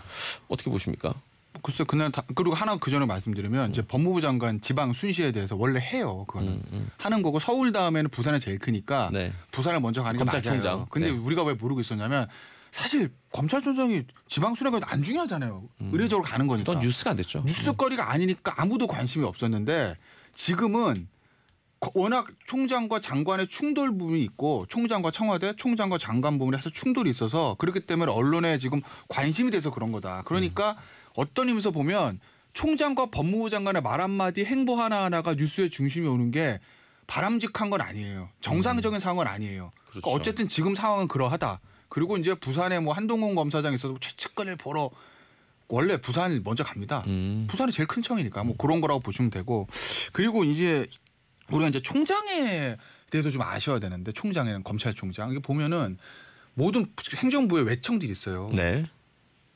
어떻게 보십니까? 글쎄 그날 그리고 하나 그 전에 말씀드리면 이제 법무부 장관 지방 순시에 대해서 원래 해요. 그거는 하는 거고 서울 다음에는 부산이 제일 크니까 네. 부산을 먼저 가는 게 검찰총장. 맞아요. 근데 네. 우리가 왜 모르고 있었냐면 사실 검찰총장이 지방 순회가 안 중요하잖아요. 의례적으로 가는 거니까. 또 뉴스가 안 됐죠. 뉴스거리가 아니니까 아무도 관심이 없었는데 지금은 워낙 총장과 장관의 충돌 부분이 있고 총장과 청와대, 총장과 장관 부분에 해서 충돌이 있어서 그렇기 때문에 언론에 지금 관심이 돼서 그런 거다. 그러니까 어떤 의미에서 보면 총장과 법무부 장관의 말 한마디 행보 하나하나가 뉴스의 중심이 오는 게 바람직한 건 아니에요. 정상적인 상황은 아니에요. 그렇죠. 그러니까 어쨌든 지금 상황은 그러하다. 그리고 이제 부산에 뭐 한동훈 검사장이 있어서 최측근을 보러 원래 부산을 먼저 갑니다. 부산이 제일 큰 청이니까 뭐 그런 거라고 보시면 되고 그리고 이제 우리가 이제 총장에 대해서 좀 아셔야 되는데 총장에는 검찰총장 이게 보면은 모든 행정부의 외청들이 있어요. 네.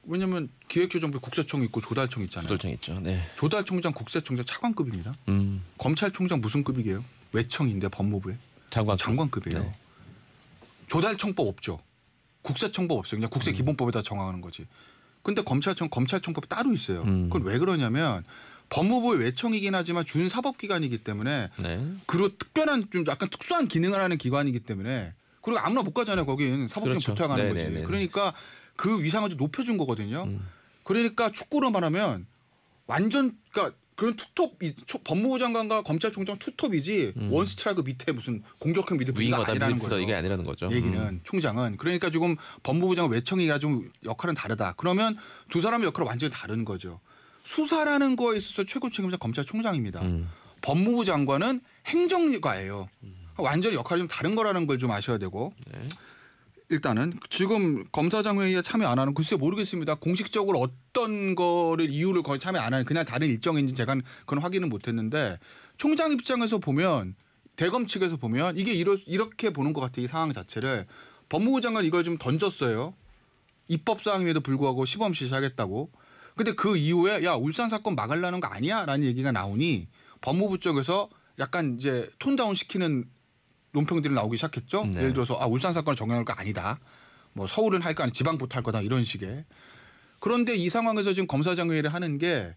왜냐하면 기획조정부 국세청 있고 조달청 있잖아요. 조달청 있죠. 네. 조달청장, 국세청장 차관급입니다. 검찰총장 무슨 급이게요? 외청인데 법무부에 장관급이에요. 네. 조달청법 없죠. 국세청법 없어요. 그냥 국세기본법에다 정하는 거지. 근데 검찰청법이 따로 있어요. 그건 왜 그러냐면 법무부의 외청이긴 하지만 준사법기관이기 때문에 네. 그리고 특별한 좀 약간 특수한 기능을 하는 기관이기 때문에 그리고 아무나 못 가잖아요. 거긴 사법청 그렇죠. 붙어야 가는 거지. 네네네. 그러니까 그 위상을 좀 높여준 거거든요. 그러니까 축구로 말하면 완전 그러니까 그런 투톱 법무부 장관과 검찰총장 투톱이지 원스트라이크 밑에 무슨 공격형 미드필더가 아니라는 거예요. 이게 아니라는 거죠. 얘기는 총장은 그러니까 지금 법무부 장관 외청이가 좀 역할은 다르다. 그러면 두 사람의 역할은 완전히 다른 거죠. 수사라는 거에 있어서 최고 책임자 검찰총장입니다. 법무부 장관은 행정가예요. 완전히 역할이 좀 다른 거라는 걸 좀 아셔야 되고. 네. 일단은 지금 검사장 회의에 참여 안 하는 글쎄 모르겠습니다. 공식적으로 어떤 거를 이유를 거의 참여 안 하는 그냥 다른 일정인지 제가 그건 확인은 못했는데 총장 입장에서 보면 대검 측에서 보면 이게 이렇게 보는 것 같아요. 이 상황 자체를 법무부 장관 이걸 좀 던졌어요. 입법 사항임에도 불구하고 시범 실시하겠다고. 근데 그 이후에 야 울산 사건 막으려는 거 아니야라는 얘기가 나오니 법무부 쪽에서 약간 이제 톤다운 시키는 논평들이 나오기 시작했죠. 네. 예를 들어서 울산 사건을 정리할 거 아니다. 뭐 서울은 할 거 아니 지방부터 할 거다 이런 식의. 그런데 이 상황에서 지금 검사장 회의를 하는 게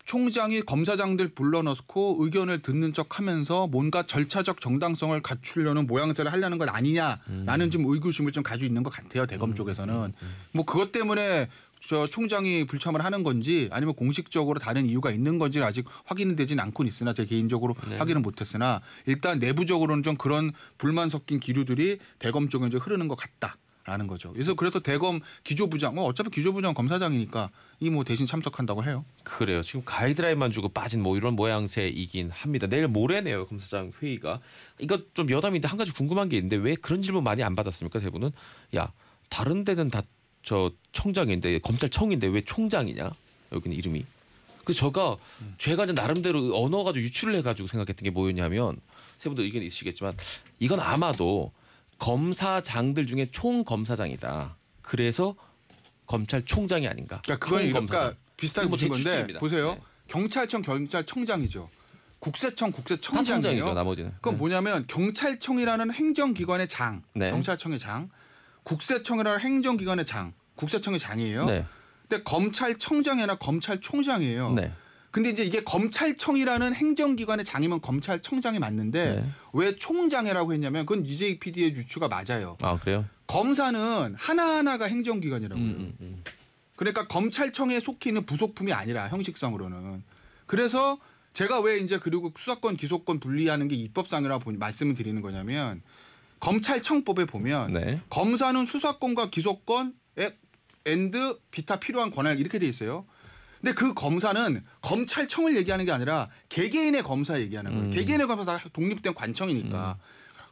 총장이 검사장들 불러넣고 의견을 듣는 척하면서 뭔가 절차적 정당성을 갖추려는 모양새를 하려는 것 아니냐라는 좀 의구심을 좀 가지고 있는 것 같아요. 대검 쪽에서는. 뭐 그것 때문에 저 총장이 불참을 하는 건지 아니면 공식적으로 다른 이유가 있는 건지 아직 확인은 되진 않고는 있으나 제 개인적으로 확인은 못했으나 일단 내부적으로는 좀 그런 불만 섞인 기류들이 대검 쪽에 이제 흐르는 것 같다라는 거죠. 그래서 대검 기조부장 어차피 기조부장 검사장이니까 이 뭐 대신 참석한다고 해요. 그래요. 지금 가이드라인만 주고 빠진 뭐 이런 모양새이긴 합니다. 내일 모레네요. 검사장 회의가. 이거 좀 여담인데 한 가지 궁금한 게 있는데 왜 그런 질문 많이 안 받았습니까? 세 분은 야 다른 데는 다 저 청장인데 검찰청인데 왜 총장이냐 여기는 이름이. 그래서 제가 이제 나름대로 언어 가지고 유추를 해가지고 생각했던 게 뭐였냐면 세 분도 의견이 있으시겠지만 이건 아마도 검사장들 중에 총검사장이다. 그래서 검찰총장이 아닌가. 그러니까 비슷하게 보신 건데 추측입니다. 보세요. 네. 경찰청 경찰청장이죠. 국세청 다 국세청장이에요. 청장이죠. 나머지는. 그건 네. 뭐냐면 경찰청이라는 행정기관의 장, 네. 경찰청의 장, 국세청이라는 행정기관의 장, 국세청의 장이에요. 네. 근데 검찰청장이나 검찰총장이에요. 네. 근데 이제 이게 검찰청이라는 행정기관의 장이면 검찰청장이 맞는데 네. 왜 총장이라고 했냐면 그건 유재익 PD의 유추가 맞아요. 아 그래요? 검사는 하나하나가 행정기관이라고요. 그러니까 검찰청에 속해 있는 부속품이 아니라 형식상으로는. 그래서 제가 왜 이제 그리고 수사권 기소권 분리하는 게 입법상이라고 말씀을 드리는 거냐면 검찰청법에 보면 네. 검사는 수사권과 기소권에 엔드 비타 필요한 권한 이렇게 돼 있어요. 근데 그 검사는 검찰청을 얘기하는 게 아니라 개개인의 검사 얘기하는 거예요. 개개인의 검사 독립된 관청이니까.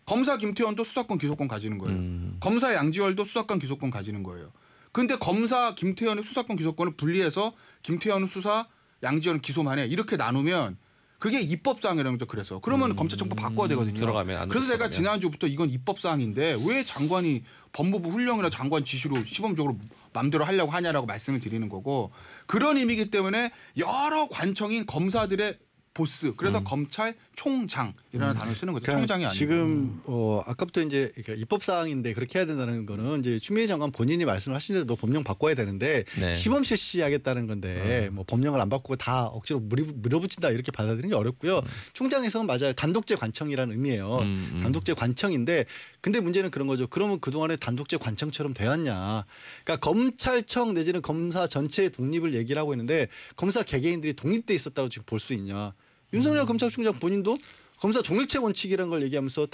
검사 김태원도 수사권 기소권 가지는 거예요. 검사 양지열도 수사권 기소권 가지는 거예요. 근데 검사 김태현의 수사권 기소권을 분리해서 김태현은 수사, 양지열은 기소만 해. 이렇게 나누면 그게 입법사항이라는 거죠. 그래서 그러면 검찰청법 바꿔야 되거든요. 들어가면 안 그래서 제가 들어가면. 지난주부터 이건 입법사항인데 왜 장관이 법무부 훈령이나 장관 지시로 시범적으로 마음대로 하려고 하냐라고 말씀을 드리는 거고 그런 의미이기 때문에 여러 관청인 검사들의 보스 그래서 검찰총장이라는 단어를 쓰는 거죠. 그러니까 총장이 아니고. 지금 아까부터 이제 그러니까 입법 사항인데 그렇게 해야 된다는 거는 이제 추미애 장관 본인이 말씀하신 대로 법령 바꿔야 되는데 네. 시범 실시하겠다는 건데 뭐 법령을 안 바꾸고 다 억지로 밀어붙인다 이렇게 받아들이는 게 어렵고요. 총장에서는 맞아요. 단독제 관청이라는 의미예요. 단독제 관청인데 근데 문제는 그런 거죠. 그러면 그동안에 단독제 관청처럼 되었냐. 그러니까 검찰청 내지는 검사 전체의 독립을 얘기를 하고 있는데 검사 개개인들이 독립돼 있었다고 지금 볼 수 있냐. 윤석열 검찰총장 본인도 검사 동일체 원칙이라는 걸 얘기하면서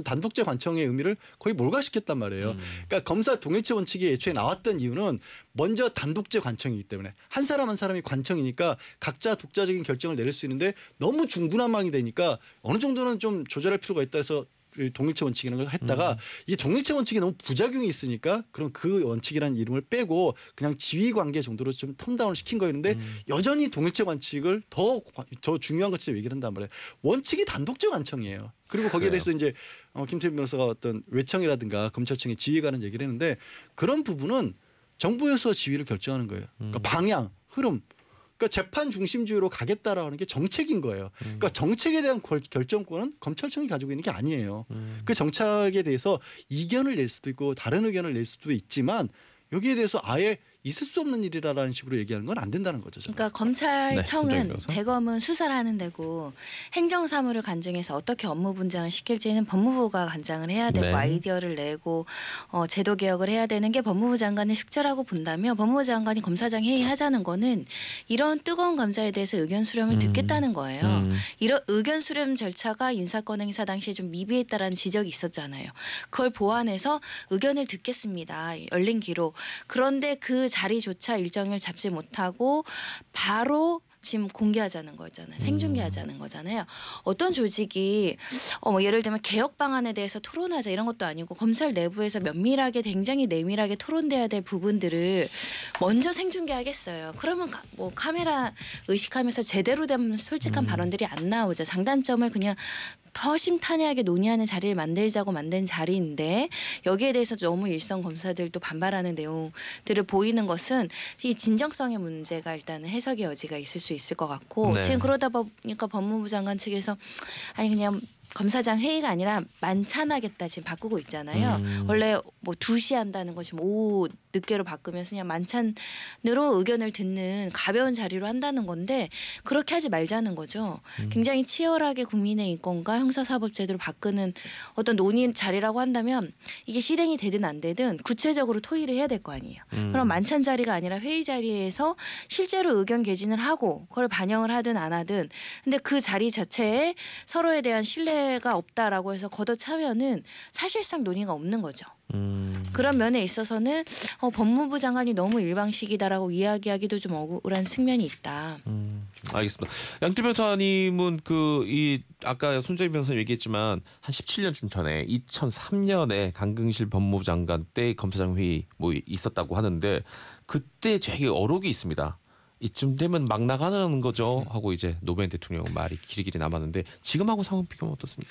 단독제 관청의 의미를 거의 몰가시켰단 말이에요. 그러니까 검사 동일체 원칙이 애초에 나왔던 이유는 먼저 단독제 관청이기 때문에 한 사람 한 사람이 관청이니까 각자 독자적인 결정을 내릴 수 있는데 너무 중구난방이 되니까 어느 정도는 좀 조절할 필요가 있다 해서 동일체 원칙이라는 걸 했다가 이 동일체 원칙이 너무 부작용이 있으니까 그럼 그 원칙이라는 이름을 빼고 그냥 지위 관계 정도로 좀 톤다운을 시킨 거였는데 여전히 동일체 원칙을 더 중요한 것처럼 얘기를 한단 말이에요. 원칙이 단독제 관청이에요. 그리고 거기에 대해서 이제 김태현 변호사가 어떤 외청이라든가 검찰청의 지휘에 관한 얘기를 했는데 그런 부분은 정부에서 지휘를 결정하는 거예요. 그러니까 방향, 흐름. 그러니까 재판 중심주의로 가겠다라고 하는 게 정책인 거예요. 그러니까 정책에 대한 결정권은 검찰청이 가지고 있는 게 아니에요. 그 정책에 대해서 이견을 낼 수도 있고 다른 의견을 낼 수도 있지만 여기에 대해서 아예 있을 수 없는 일이라는 식으로 얘기하는 건 안 된다는 거죠. 저는. 그러니까 검찰청은 네, 대검은 수사를 하는 데고 행정사무를 간증해서 어떻게 업무 분장을 시킬지는 법무부가 간장을 해야 되고 네. 아이디어를 내고 제도 개혁을 해야 되는 게 법무부 장관의 숙제라고 본다면 법무부 장관이 검사장 회의하자는 거는 이런 뜨거운 감사에 대해서 의견 수렴을 듣겠다는 거예요. 이런 의견 수렴 절차가 인사권 행사 당시에 좀 미비했다라는 지적이 있었잖아요. 그걸 보완해서 의견을 듣겠습니다. 열린 기록. 그런데 그 자리조차 일정을 잡지 못하고 바로 지금 공개하자는 거잖아요. 생중계하자는 거잖아요. 어떤 조직이 뭐 예를 들면 개혁 방안에 대해서 토론하자 이런 것도 아니고 검찰 내부에서 면밀하게 굉장히 내밀하게 토론돼야 될 부분들을 먼저 생중계하겠어요. 그러면 뭐 카메라 의식하면서 제대로 된 솔직한 발언들이 안 나오죠. 장단점을 그냥 더 심탄회하게 논의하는 자리를 만들자고 만든 자리인데 여기에 대해서 너무 일선 검사들도 반발하는 내용들을 보이는 것은 이 진정성의 문제가 일단은 해석의 여지가 있을 수 있을 것 같고 네. 지금 그러다 보니까 법무부 장관 측에서 아니 그냥 검사장 회의가 아니라 만찬하겠다 지금 바꾸고 있잖아요. 원래 뭐 2시 한다는 거 지금 오후 늦게로 바꾸면서 그냥 만찬으로 의견을 듣는 가벼운 자리로 한다는 건데 그렇게 하지 말자는 거죠. 굉장히 치열하게 국민의 인권과 형사사법제도를 바꾸는 어떤 논의 자리라고 한다면 이게 실행이 되든 안 되든 구체적으로 토의를 해야 될 거 아니에요. 그럼 만찬 자리가 아니라 회의 자리에서 실제로 의견 개진을 하고 그걸 반영을 하든 안 하든 근데 그 자리 자체에 서로에 대한 신뢰가 없다라고 해서 걷어차면은 사실상 논의가 없는 거죠. 그런 면에 있어서는 법무부 장관이 너무 일방식이다라고 이야기하기도 좀 억울한 측면이 있다. 알겠습니다. 양태 변호사님은 이 아까 손정희 변호사님 얘기했지만 한 17년쯤 전에 2003년에 강경실 법무부 장관 때 검사장 회의 뭐 있었다고 하는데 그때 되게 어록이 있습니다. 이쯤 되면 막 나가는 거죠 하고 이제 노무현 대통령 말이 길이길이 남았는데 지금하고 상황 비교하면 어떻습니까?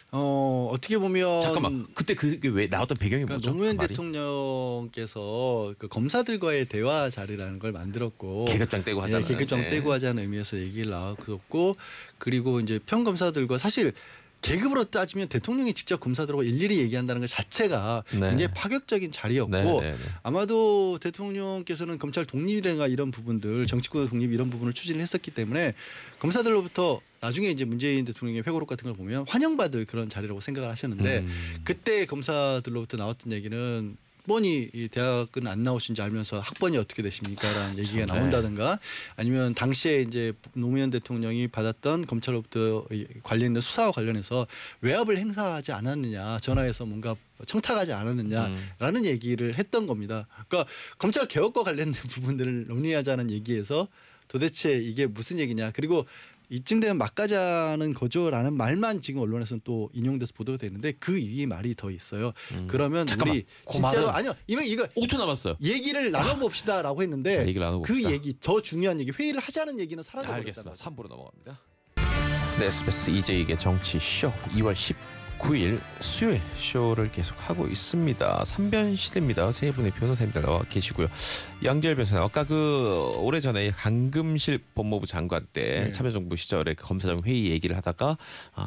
어떻게 보면 잠깐만 그때 그게 왜 나왔던 배경이 그러니까 뭐죠? 노무현 그 말이? 대통령께서 그 검사들과의 대화 자리라는 걸 만들었고 계급장 떼고 하잖아요. 계급장 네. 떼고 하자는 의미에서 얘기를 나왔었고 그리고 이제 평검사들과 사실 계급으로 따지면 대통령이 직접 검사들하고 일일이 얘기한다는 것 자체가 네. 굉장히 파격적인 자리였고 네, 네, 네. 아마도 대통령께서는 검찰 독립이라든가 이런 부분들 정치권 독립 이런 부분을 추진을 했었기 때문에 검사들로부터 나중에 이제 문재인 대통령의 회고록 같은 걸 보면 환영받을 그런 자리라고 생각을 하셨는데 그때 검사들로부터 나왔던 얘기는 학번이 이 대학은 안 나오신 줄 알면서 학번이 어떻게 되십니까라는 얘기가 나온다든가 아니면 당시에 이제 노무현 대통령이 받았던 검찰로부터 관련된 수사와 관련해서 외압을 행사하지 않았느냐 전화해서 뭔가 청탁하지 않았느냐라는 얘기를 했던 겁니다. 그러니까 검찰 개혁과 관련된 부분들을 논의하자는 얘기에서 도대체 이게 무슨 얘기냐 그리고 이쯤 되면 막가자는 거죠라는 말만 지금 언론에서는 또 인용돼서 보도가 되는데 그 위에 말이 더 있어요. 그러면 잠깐만, 우리 그 진짜로 말은- 아니요 이거 5초 남았어요. 얘기를 나눠봅시다라고 했는데 얘기를 나눠봅시다. 그 얘기 더 중요한 얘기 회의를 하자는 얘기는 자, 사라져버렸다. 알겠습니다. 3부로 넘어갑니다. 네, SBS 이재익의 정치쇼 2월 19일 수요일 쇼를 계속하고 있습니다. 3변 시대입니다. 세 분의 변호사님들 나와 계시고요. 양재열 변호사님, 아까 그 오래전에 강금실 법무부 장관 때 네. 참여정부 시절에 그 검사장 회의 얘기를 하다가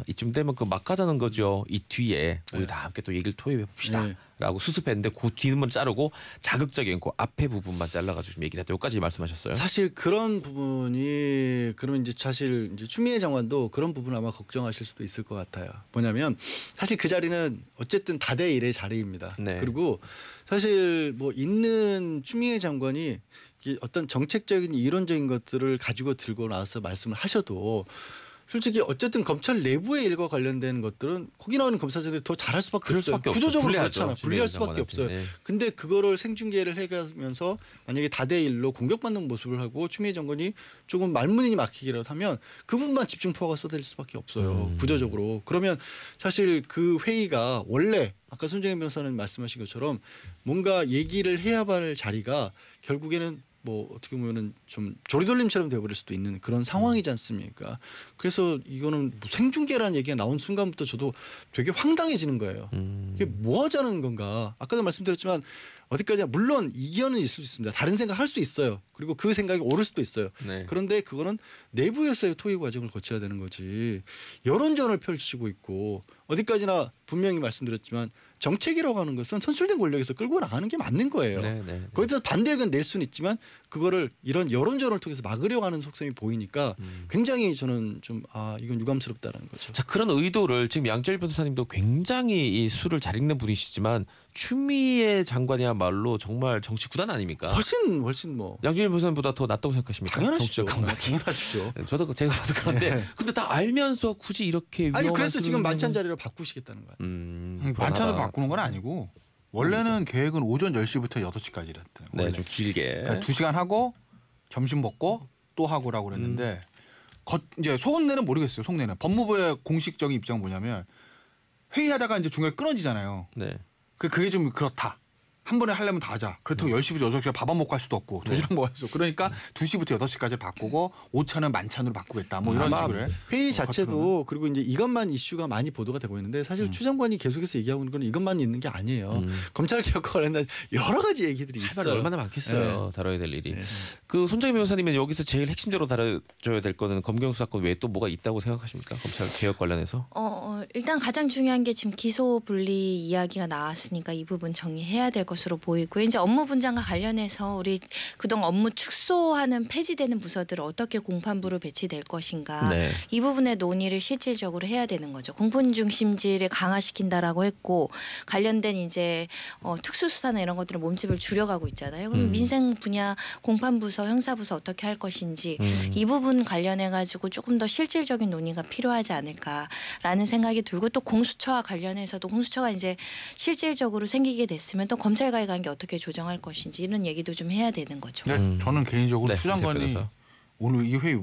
이쯤 되면 그 막가자는 거죠. 이 뒤에 우리 다 함께 또 얘기를 토해해 봅시다. 네. 라고 수습했는데 그 뒤는 자르고 자극적인 그 앞에 부분만 잘라가지고 좀 얘기를 했다. 여기까지 말씀하셨어요. 사실 그런 부분이 그러면 이제 사실 이제 추미애 장관도 그런 부분 아마 걱정하실 수도 있을 것 같아요. 뭐냐면 사실 그 자리는 어쨌든 다대 1의 자리입니다. 네. 그리고 사실 뭐 있는 추미애 장관이 이게 어떤 정책적인 이론적인 것들을 가지고 들고 나와서 말씀을 하셔도 솔직히 어쨌든 검찰 내부의 일과 관련된 것들은 거기 나오는 검사들이 더 잘할 수밖에 그럴 없어요. 수밖에 없죠. 구조적으로 불리하죠. 그렇잖아. 불리할 추미애 수밖에 없어요. 장관한테. 네. 근데 그거를 생중계를 해가면서 만약에 다대일로 공격받는 모습을 하고 추미애 장관이 조금 말문이 막히기라도 하면 그 부분만 집중포화가 쏟아질 수밖에 없어요. 구조적으로. 그러면 사실 그 회의가 원래 아까 손정혜 변호사는 말씀하신 것처럼 뭔가 얘기를 해야 할 자리가 결국에는 뭐 어떻게 보면은 좀 조리돌림처럼 되어버릴 수도 있는 그런 상황이지 않습니까? 그래서 이거는 뭐 생중계라는 얘기가 나온 순간부터 저도 되게 황당해지는 거예요. 이게 뭐 하자는 건가? 아까도 말씀드렸지만 어디까지나 물론 이견은 있을 수 있습니다. 다른 생각 할 수 있어요. 그리고 그 생각이 옳을 수도 있어요. 네. 그런데 그거는 내부에서의 토의 과정을 거쳐야 되는 거지. 여론전을 펼치고 있고 어디까지나 분명히 말씀드렸지만 정책이라고 하는 것은 선출된 권력에서 끌고 나가는 게 맞는 거예요. 네, 네. 거기서 반대 의견 낼 수는 있지만 그거를 이런 여론전을 통해서 막으려고 하는 속성이 보이니까 굉장히 저는 좀 이건 유감스럽다는 거죠. 자, 그런 의도를 지금 양재열 변호사님도 굉장히 이 수를 잘 읽는 분이시지만 추미애 장관이야말로 정말 정치 구단 아닙니까? 훨씬 뭐 양재열 변호사님보다 더 낫다고 생각하십니까? 당연하시죠. 정치적 감각이. 당연하시죠. 저도 제가 봐도 그런데 네. 근데 다 알면서 굳이 이렇게 아니 위험한 그래서 지금 수준으로- 만찬 자리를 바꾸시겠다는 거예요. 반찬을 불안하다. 바꾸는 건 아니고 원래는 계획은 오전 10시부터 8시까지랬대요. 네, 좀 길게. 그러니까 2시간 하고 점심 먹고 또 하고라고 그랬는데 이제 속내는 모르겠어요. 속내는 법무부의 공식적인 입장은 뭐냐면 회의하다가 이제 중간에 끊어지잖아요. 네. 그게 좀 그렇다. 한 번에 하려면 다 하자. 그렇다고 10시부터 8시까지 밥 안 먹고 할 수도 없고 도시락 먹을 수 없고 그러니까 2시부터 8시까지 바꾸고 오차는 만찬으로 바꾸겠다. 뭐 이런 아마 식으로 해. 회의 겉으로는. 자체도 그리고 이제 이것만 이슈가 많이 보도가 되고 있는데 사실 추 장관이 계속해서 얘기하고 있는 건 이것만 있는 게 아니에요. 검찰 개혁과 관련된 여러 가지 얘기들이 할 있어요. 말이 얼마나 많겠어요. 다뤄야 될 일이. 네. 그 손정희 변호사님은 여기서 제일 핵심적으로 다뤄줘야 될 거는 검경 수사권 외에 또 뭐가 있다고 생각하십니까? 검찰 개혁 관련해서. 일단 가장 중요한 게 지금 기소 분리 이야기가 나왔으니까 이 부분 정리해야 될 것으로 보이고요. 이제 업무 분장과 관련해서 우리 그동안 업무 축소하는 폐지되는 부서들을 어떻게 공판부로 배치될 것인가 네. 이 부분의 논의를 실질적으로 해야 되는 거죠. 공판 중심지를 강화시킨다라고 했고 관련된 이제 특수수사나 이런 것들은 몸집을 줄여가고 있잖아요. 그럼 민생 분야 공판부서, 형사부서 어떻게 할 것인지 이 부분 관련해 가지고 조금 더 실질적인 논의가 필요하지 않을까라는 생각이 들고 또 공수처와 관련해서도 공수처가 이제 실질적으로 생기게 됐으면 또 검찰과의 관계 어떻게 조정할 것인지 이런 얘기도 좀 해야 되는 거죠. 근데 저는 개인적으로 네, 추 장관이 대표로서. 오늘 이 회의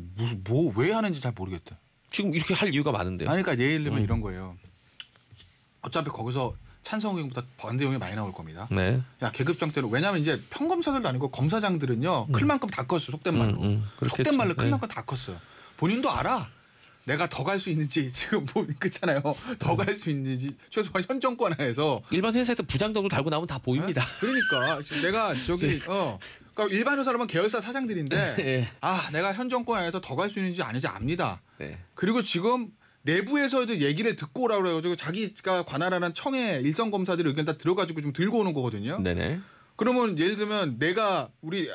왜 하는지 잘 모르겠다. 지금 이렇게 할 이유가 많은데요. 아니, 그러니까 예를 들면 이런 거예요. 어차피 거기서 찬성 의견보다 반대 의견이 많이 나올 겁니다. 네. 야, 계급장대로 왜냐하면 이제 평검사들도 아니고 검사장들은요 클 만큼 다 컸어요. 속된 말로. 그렇겠죠. 속된 말로 클 네. 만큼 다 컸어요. 본인도 알아. 내가 더 갈 수 있는지 지금 뭐 그렇잖아요. 더 갈 수 있는지 최소한 현 정권 안에서. 일반 회사에서 부장 정도 달고 나오면 다 보입니다. 그러니까 지금 내가 저기 그러니까 일반 회사라면 계열사 사장들인데 네. 내가 현 정권 안에서 더 갈 수 있는지 아닌지 압니다. 네. 그리고 지금 내부에서도 얘기를 듣고 오라고 그래가지고 자기가 관할하는 청에 일선 검사들의 의견 다 들어가지고 좀 들고 오는 거거든요. 네네. 그러면 예를 들면 내가 우리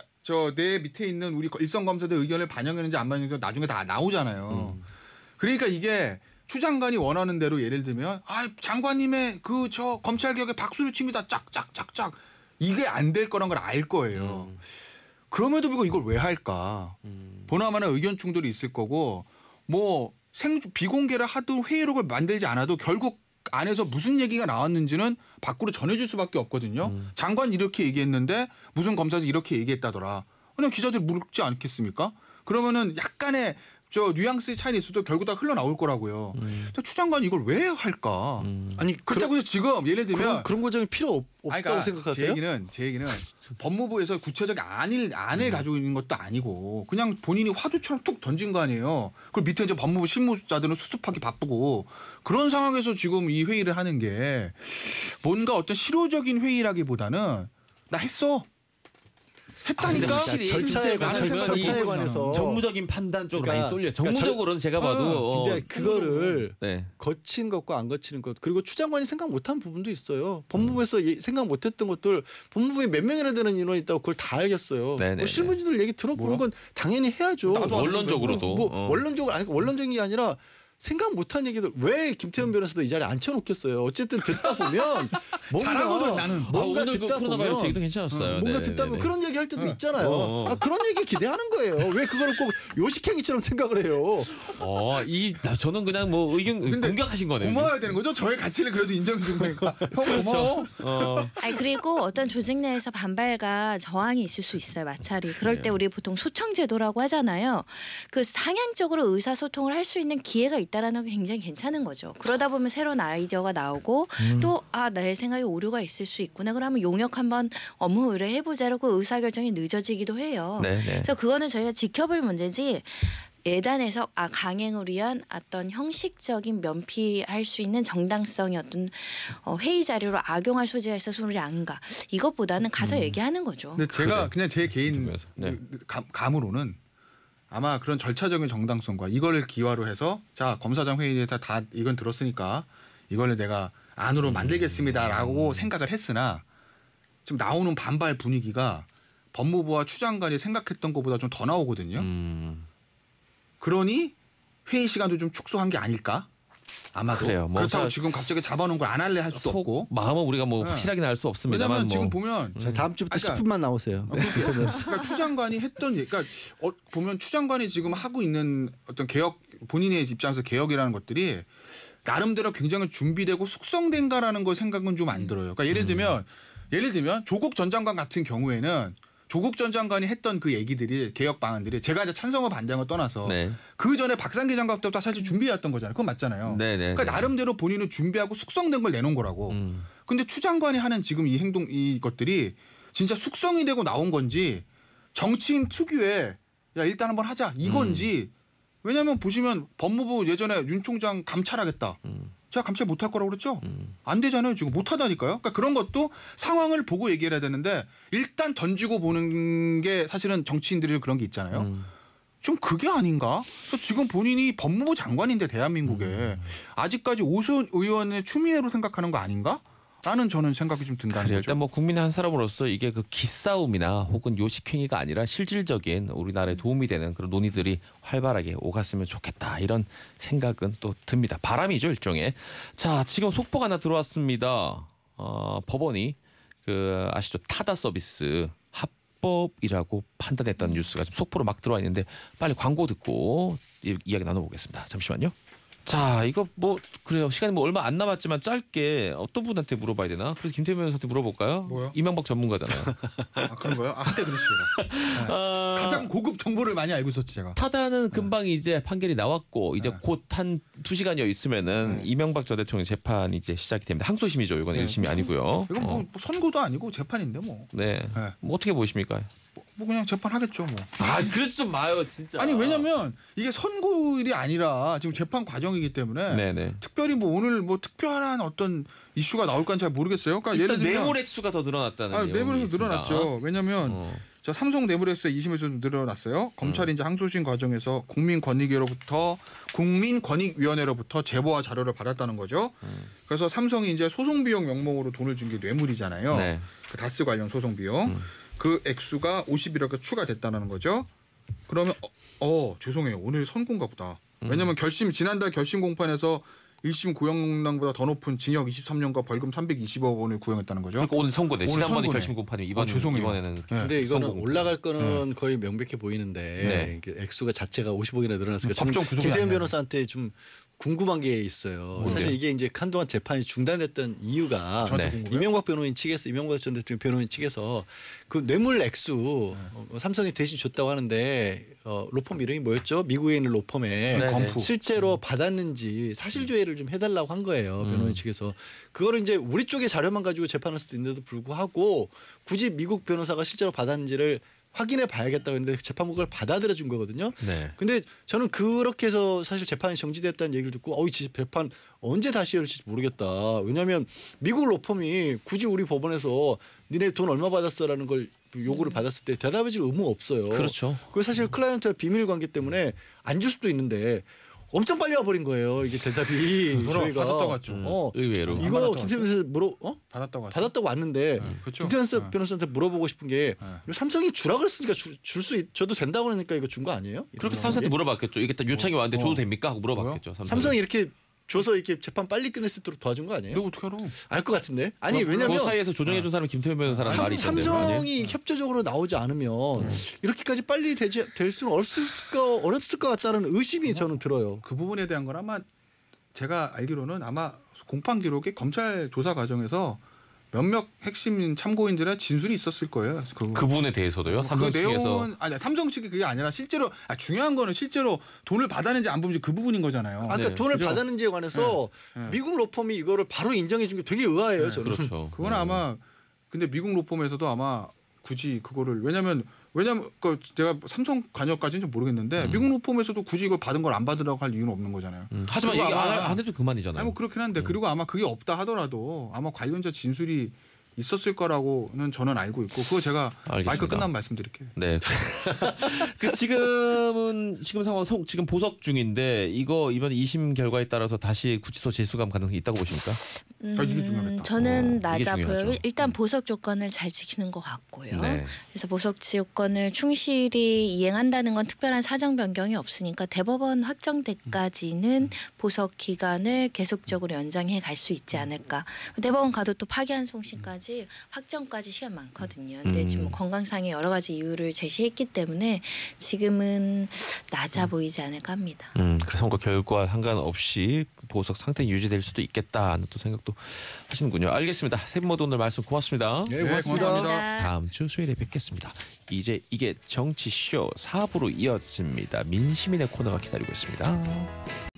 내 밑에 있는 우리 일선 검사들 의견을 반영했는지 안 반영했는지 나중에 다 나오잖아요. 그러니까 이게 추 장관이 원하는 대로 예를 들면 장관님의 그 검찰 개혁에 박수를 칩니다. 짝짝짝짝 이게 안 될 거란 걸 알 거예요. 그럼에도 불구하고 이걸 왜 할까? 보나마나 의견 충돌이 있을 거고 뭐 비공개를 하도 회의록을 만들지 않아도 결국 안에서 무슨 얘기가 나왔는지는 밖으로 전해줄 수밖에 없거든요. 장관 이렇게 얘기했는데 무슨 검사들이 이렇게 얘기했다더라. 그냥 기자들 묻지 않겠습니까? 그러면은 약간의 뉘앙스의 차이는 있어도 결국 다 흘러나올 거라고요. 추 장관이 이걸 왜 할까? 아니 그렇다고 해서 지금 예를 들면 그런 과정이 필요 없다고 그러니까 생각하세요? 제 얘기는 법무부에서 구체적인 안을 가지고 있는 것도 아니고 그냥 본인이 화두처럼 툭 던진 거 아니에요. 그리고 밑에 이제 법무부 실무자들은 수습하기 바쁘고 그런 상황에서 지금 이 회의를 하는 게 뭔가 어떤 실효적인 회의라기보다는 나 했어. 했다니까. 절차에 관해서 정무적인 판단 쪽으로 그러니까, 많이 쏠려요. 정무적으로는 제가 봐도 근데 그거를 네. 거친 것과 안 거치는 것 그리고 추 장관이 생각 못한 부분도 있어요. 법무부에서 생각 못했던 것들 법무부에 몇 명이나 되는 인원이 있다고 그걸 다 알겠어요. 뭐 실무진들 얘기 들어보는 건 당연히 해야죠. 원론적으로도 원론적으로 아니 원론적인 게 아니라 생각 못한 얘기들 왜 김태현 변호사도 이 자리에 앉혀놓겠어요. 어쨌든 듣다 보면 잘하거든 나는. 뭔가 오늘 듣다 코로나 바이러스 얘기도 괜찮았어요. 뭔가 듣다 보면 그런 얘기 할 때도 있잖아요. 그런 얘기 기대하는 거예요. 왜 그거를 꼭 요식행위처럼 생각을 해요. 저는 그냥 뭐 의견 공격하신 거네요. 고마워야 되는 거죠. 저의 가치를 그래도 인정해 준 거니까. 형 고마워. 그리고 어떤 조직 내에서 반발과 저항이 있을 수 있어요. 마찰이. 그럴 때 우리 보통 소청제도라고 하잖아요. 그 상향적으로 의사소통을 할 수 있는 기회가 있다라는 게 굉장히 괜찮은 거죠. 그러다 보면 새로운 아이디어가 나오고 또 내 생각에 오류가 있을 수 있구나. 그러면 용역 한번 업무 의뢰해보자라고 의사결정이 늦어지기도 해요. 그래서 그거는 저희가 지켜볼 문제지 예단에서 강행을 위한 어떤 형식적인 면피할 수 있는 정당성이 어떤 회의 자료로 악용할 소지가 있어서 우리 안 가. 이것보다는 가서 얘기하는 거죠. 근데 제가 그냥 제 개인 감으로는 아마 그런 절차적인 정당성과 이걸 기화로 해서 자 검사장 회의에서 다 이건 들었으니까 이걸 내가 안으로 만들겠습니다라고 생각을 했으나 지금 나오는 반발 분위기가 법무부와 추 장관이 생각했던 것보다 좀 더 나오거든요. 그러니 회의 시간도 좀 축소한 게 아닐까? 아마도. 그래요. 뭐 그렇다고 지금 갑자기 잡아놓은 걸 안 할래 할 수도 없고. 마음은 우리가 뭐 확실하게 알 수 없습니다만. 왜냐하면 지금 보면 다음 주부터 10분만 나오세요. 그러니까 추 장관이 했던 그러니까 보면 추 장관이 지금 하고 있는 어떤 개혁 본인의 입장에서 개혁이라는 것들이 나름대로 굉장히 준비되고 숙성된가라는 거 생각은 좀 안 들어요. 그러니까 예를 들면 조국 전 장관 같은 경우에는 조국 전 장관이 했던 그 얘기들이 개혁 방안들이 제가 이제 찬성과 반대를 떠나서 그 전에 박상기 장관 때부터 사실 준비해왔던 거잖아요. 그건 맞잖아요. 그러니까 나름대로 본인은 준비하고 숙성된 걸 내놓은 거라고. 근데 추 장관이 하는 지금 이 행동 이것들이 진짜 숙성이 되고 나온 건지 정치인 특유의 야 일단 한번 하자 이건지 왜냐하면 보시면 법무부 예전에 윤 총장 감찰하겠다. 제가 감찰 못할 거라고 그랬죠. 안 되잖아요. 지금 못하다니까요. 그러니까 그런 것도 상황을 보고 얘기를 해야 되는데 일단 던지고 보는 게 사실은 정치인들이 그런 게 있잖아요. 좀 그게 아닌가? 지금 본인이 법무부 장관인데 대한민국에 아직까지 오세훈 의원의 추미애로 생각하는 거 아닌가? 라는 저는 생각이 좀 든다는 거죠. 일단 뭐 국민의 한 사람으로서 이게 그 기싸움이나 혹은 요식행위가 아니라 실질적인 우리나라에 도움이 되는 그런 논의들이 활발하게 오갔으면 좋겠다 이런 생각은 또 듭니다. 바람이죠 일종의. 자 지금 속보가 하나 들어왔습니다. 법원이 그 아시죠 타다 서비스 합법이라고 판단했다는 뉴스가 지금 속보로 막 들어와 있는데 빨리 광고 듣고 이야기 나눠보겠습니다. 잠시만요. 자 이거 뭐 그래요 시간이 뭐 얼마 안 남았지만 짧게 어떤 분한테 물어봐야 되나? 그래서 김태현 변호사한테 물어볼까요? 뭐요? 이명박 전문가잖아요. 그런 거요? 한때 그랬죠 제가. 가장 고급 정보를 많이 알고 있었지 제가. 타다는 금방 이제 판결이 나왔고 이제 곧 한 2시간여 있으면은 이명박 전 대통령 재판이 이제 시작이 됩니다. 항소심이죠. 이건 1심이 아니고요. 이건 뭐 선고도 아니고 재판인데 뭐. 뭐 어떻게 보십니까? 뭐 그냥 재판하겠죠 뭐. 그래서 좀 마요 진짜. 아니 왜냐면 이게 선고일이 아니라 지금 재판 과정이기 때문에 특별히 뭐 오늘 뭐 특별한 어떤 이슈가 나올까는 잘 모르겠어요. 그러니까 일단 예를 들면 매몰 액수가 더 늘어났다는 매몰 액수 늘어났죠. 왜냐면 자, 삼성 뇌물액수가 2심에서 좀 늘어났어요. 검찰이 이제 항소심 과정에서 국민권익위원회로부터 제보와 자료를 받았다는 거죠. 그래서 삼성이 이제 소송 비용 명목으로 돈을 준 게 뇌물이잖아요. 네. 그 다스 관련 소송 비용. 그 액수가 51억에 추가됐다는 거죠. 그러면 죄송해요. 오늘 선고인가 보다. 왜냐하면 지난달 결심 공판에서 1심 구형량보다 더 높은 징역 23년과 벌금 320억 원을 구형했다는 거죠. 그러니까 오늘 선고네. 오늘 지난번에 선고네. 결심 공판이 죄송해요. 이번에는. 네. 근데 이거는 선고. 올라갈 거는 거의 명백해 보이는데 액수가 자체가 50억이나 늘어났으니까 저는 법정 구속이 김태현 안 변호사한테 좀 궁금한 게 있어요. 뭔데요? 사실 이게 이제 한동안 재판이 중단됐던 이유가 저한테 네. 궁금해요. 이명박 변호인 측에서 이명박 전 대통령 변호인 측에서 그 뇌물 액수 삼성이 대신 줬다고 하는데 로펌 이름이 뭐였죠? 미국에 있는 로펌에 네, 건프. 실제로 받았는지 사실 조회를 좀 해달라고 한 거예요. 변호인 측에서 그거를 이제 우리 쪽의 자료만 가지고 재판할 수도 있는데도 불구하고 굳이 미국 변호사가 실제로 받았는지를 확인해 봐야겠다고 했는데 재판부가 그걸 받아들여 준 거거든요. 네. 근데 저는 그렇게 해서 사실 재판이 정지됐다는 얘기를 듣고 이 재판 언제 다시 열릴지 모르겠다. 왜냐하면 미국 로펌이 굳이 우리 법원에서 니네 돈 얼마 받았어라는 걸 요구를 받았을 때 대답해 줄 의무가 없어요. 그렇죠. 그 사실 클라이언트와 비밀 관계 때문에 안 줄 수도 있는데 엄청 빨리 와버린 거예요. 이게 대답이 그럼 받았다고 왔죠. 의외로. 이거 받았다고 김태현 변호사 받았다고 하죠. 받았다고 왔는데 그렇죠. 김태현 변호사한테 물어보고 싶은 게 네. 이거 삼성이 주라 그랬으니까 줘도 된다고 그러니까 이거 준 거 아니에요? 그렇게 이런 삼성한테 게? 물어봤겠죠. 이게 딱 요청이 왔는데 줘도 됩니까? 하고 물어봤겠죠. 삼성이 이렇게 줘서 이렇게 재판 빨리 끝낼 수 있도록 도와준 거 아니에요? 이거 어떻게 알아? 알 것 같은데. 아니 그 왜냐면 사이에서 조정해 준 사람이 김태현 변호사라는 말이 있던데. 삼성이 협조적으로 나오지 않으면 이렇게까지 빨리 될 수는 어렵을 것 같다는 의심이 저는 들어요. 그 부분에 대한 건 아마 제가 알기로는 아마 공판 기록에 검찰 조사 과정에서 몇몇 핵심 참고인들의 진술이 있었을 거예요. 그분에 대해서도요. 삼성 그 측에서. 내용은 아니 삼성 측이 그게 아니라 실제로 중요한 거는 실제로 돈을 받았는지 안 받았는지 그 부분인 거잖아요. 아까 네. 돈을 그죠? 받았는지에 관해서 네. 미국 로펌이 이거를 바로 인정해 준 게 되게 의아해요. 저는. 그렇죠. 그건 아마 근데 미국 로펌에서도 아마 굳이 그거를 왜냐면 그 제가 삼성 관여까지는 좀 모르겠는데 미국 로펌에서도 굳이 이걸 받은 걸 안 받으라고 할 이유는 없는 거잖아요. 하지만 그리고 얘기 아마- 안 해도 그만이잖아요. 아니 뭐 그렇긴 한데 그리고 아마 그게 없다 하더라도 아마 관련자 진술이 있었을 거라고는 저는 알고 있고 그거 제가 알겠습니다. 마이크 끝나면 말씀드릴게요. 네. 그 지금 상황 지금 보석 중인데 이거 이번 2심 결과에 따라서 다시 구치소 재수감 가능성이 있다고 보십니까? 이게 중요하겠다. 저는 이게 낮아 보여요. 중요하죠. 일단 보석 조건을 잘 지키는 것 같고요. 네. 그래서 보석 조건을 충실히 이행한다는 건 특별한 사정 변경이 없으니까 대법원 확정 때까지는 보석 기간을 계속적으로 연장해 갈 수 있지 않을까. 대법원 가도 또 파기한 송신까지 확정까지 시간 많거든요. 근데 지금 뭐 건강상의 여러 가지 이유를 제시했기 때문에 지금은 낮아 보이지 않을까 합니다. 그래서 선거 결과 상관없이 보석 상태 유지될 수도 있겠다는 또 생각도 하시는군요. 알겠습니다. 세 분 모두 오늘 말씀 고맙습니다. 네, 고맙습니다. 고맙습니다. 다음 주 수요일에 뵙겠습니다. 이제 이게 정치쇼 4부로 이어집니다. 민시민의 코너가 기다리고 있습니다.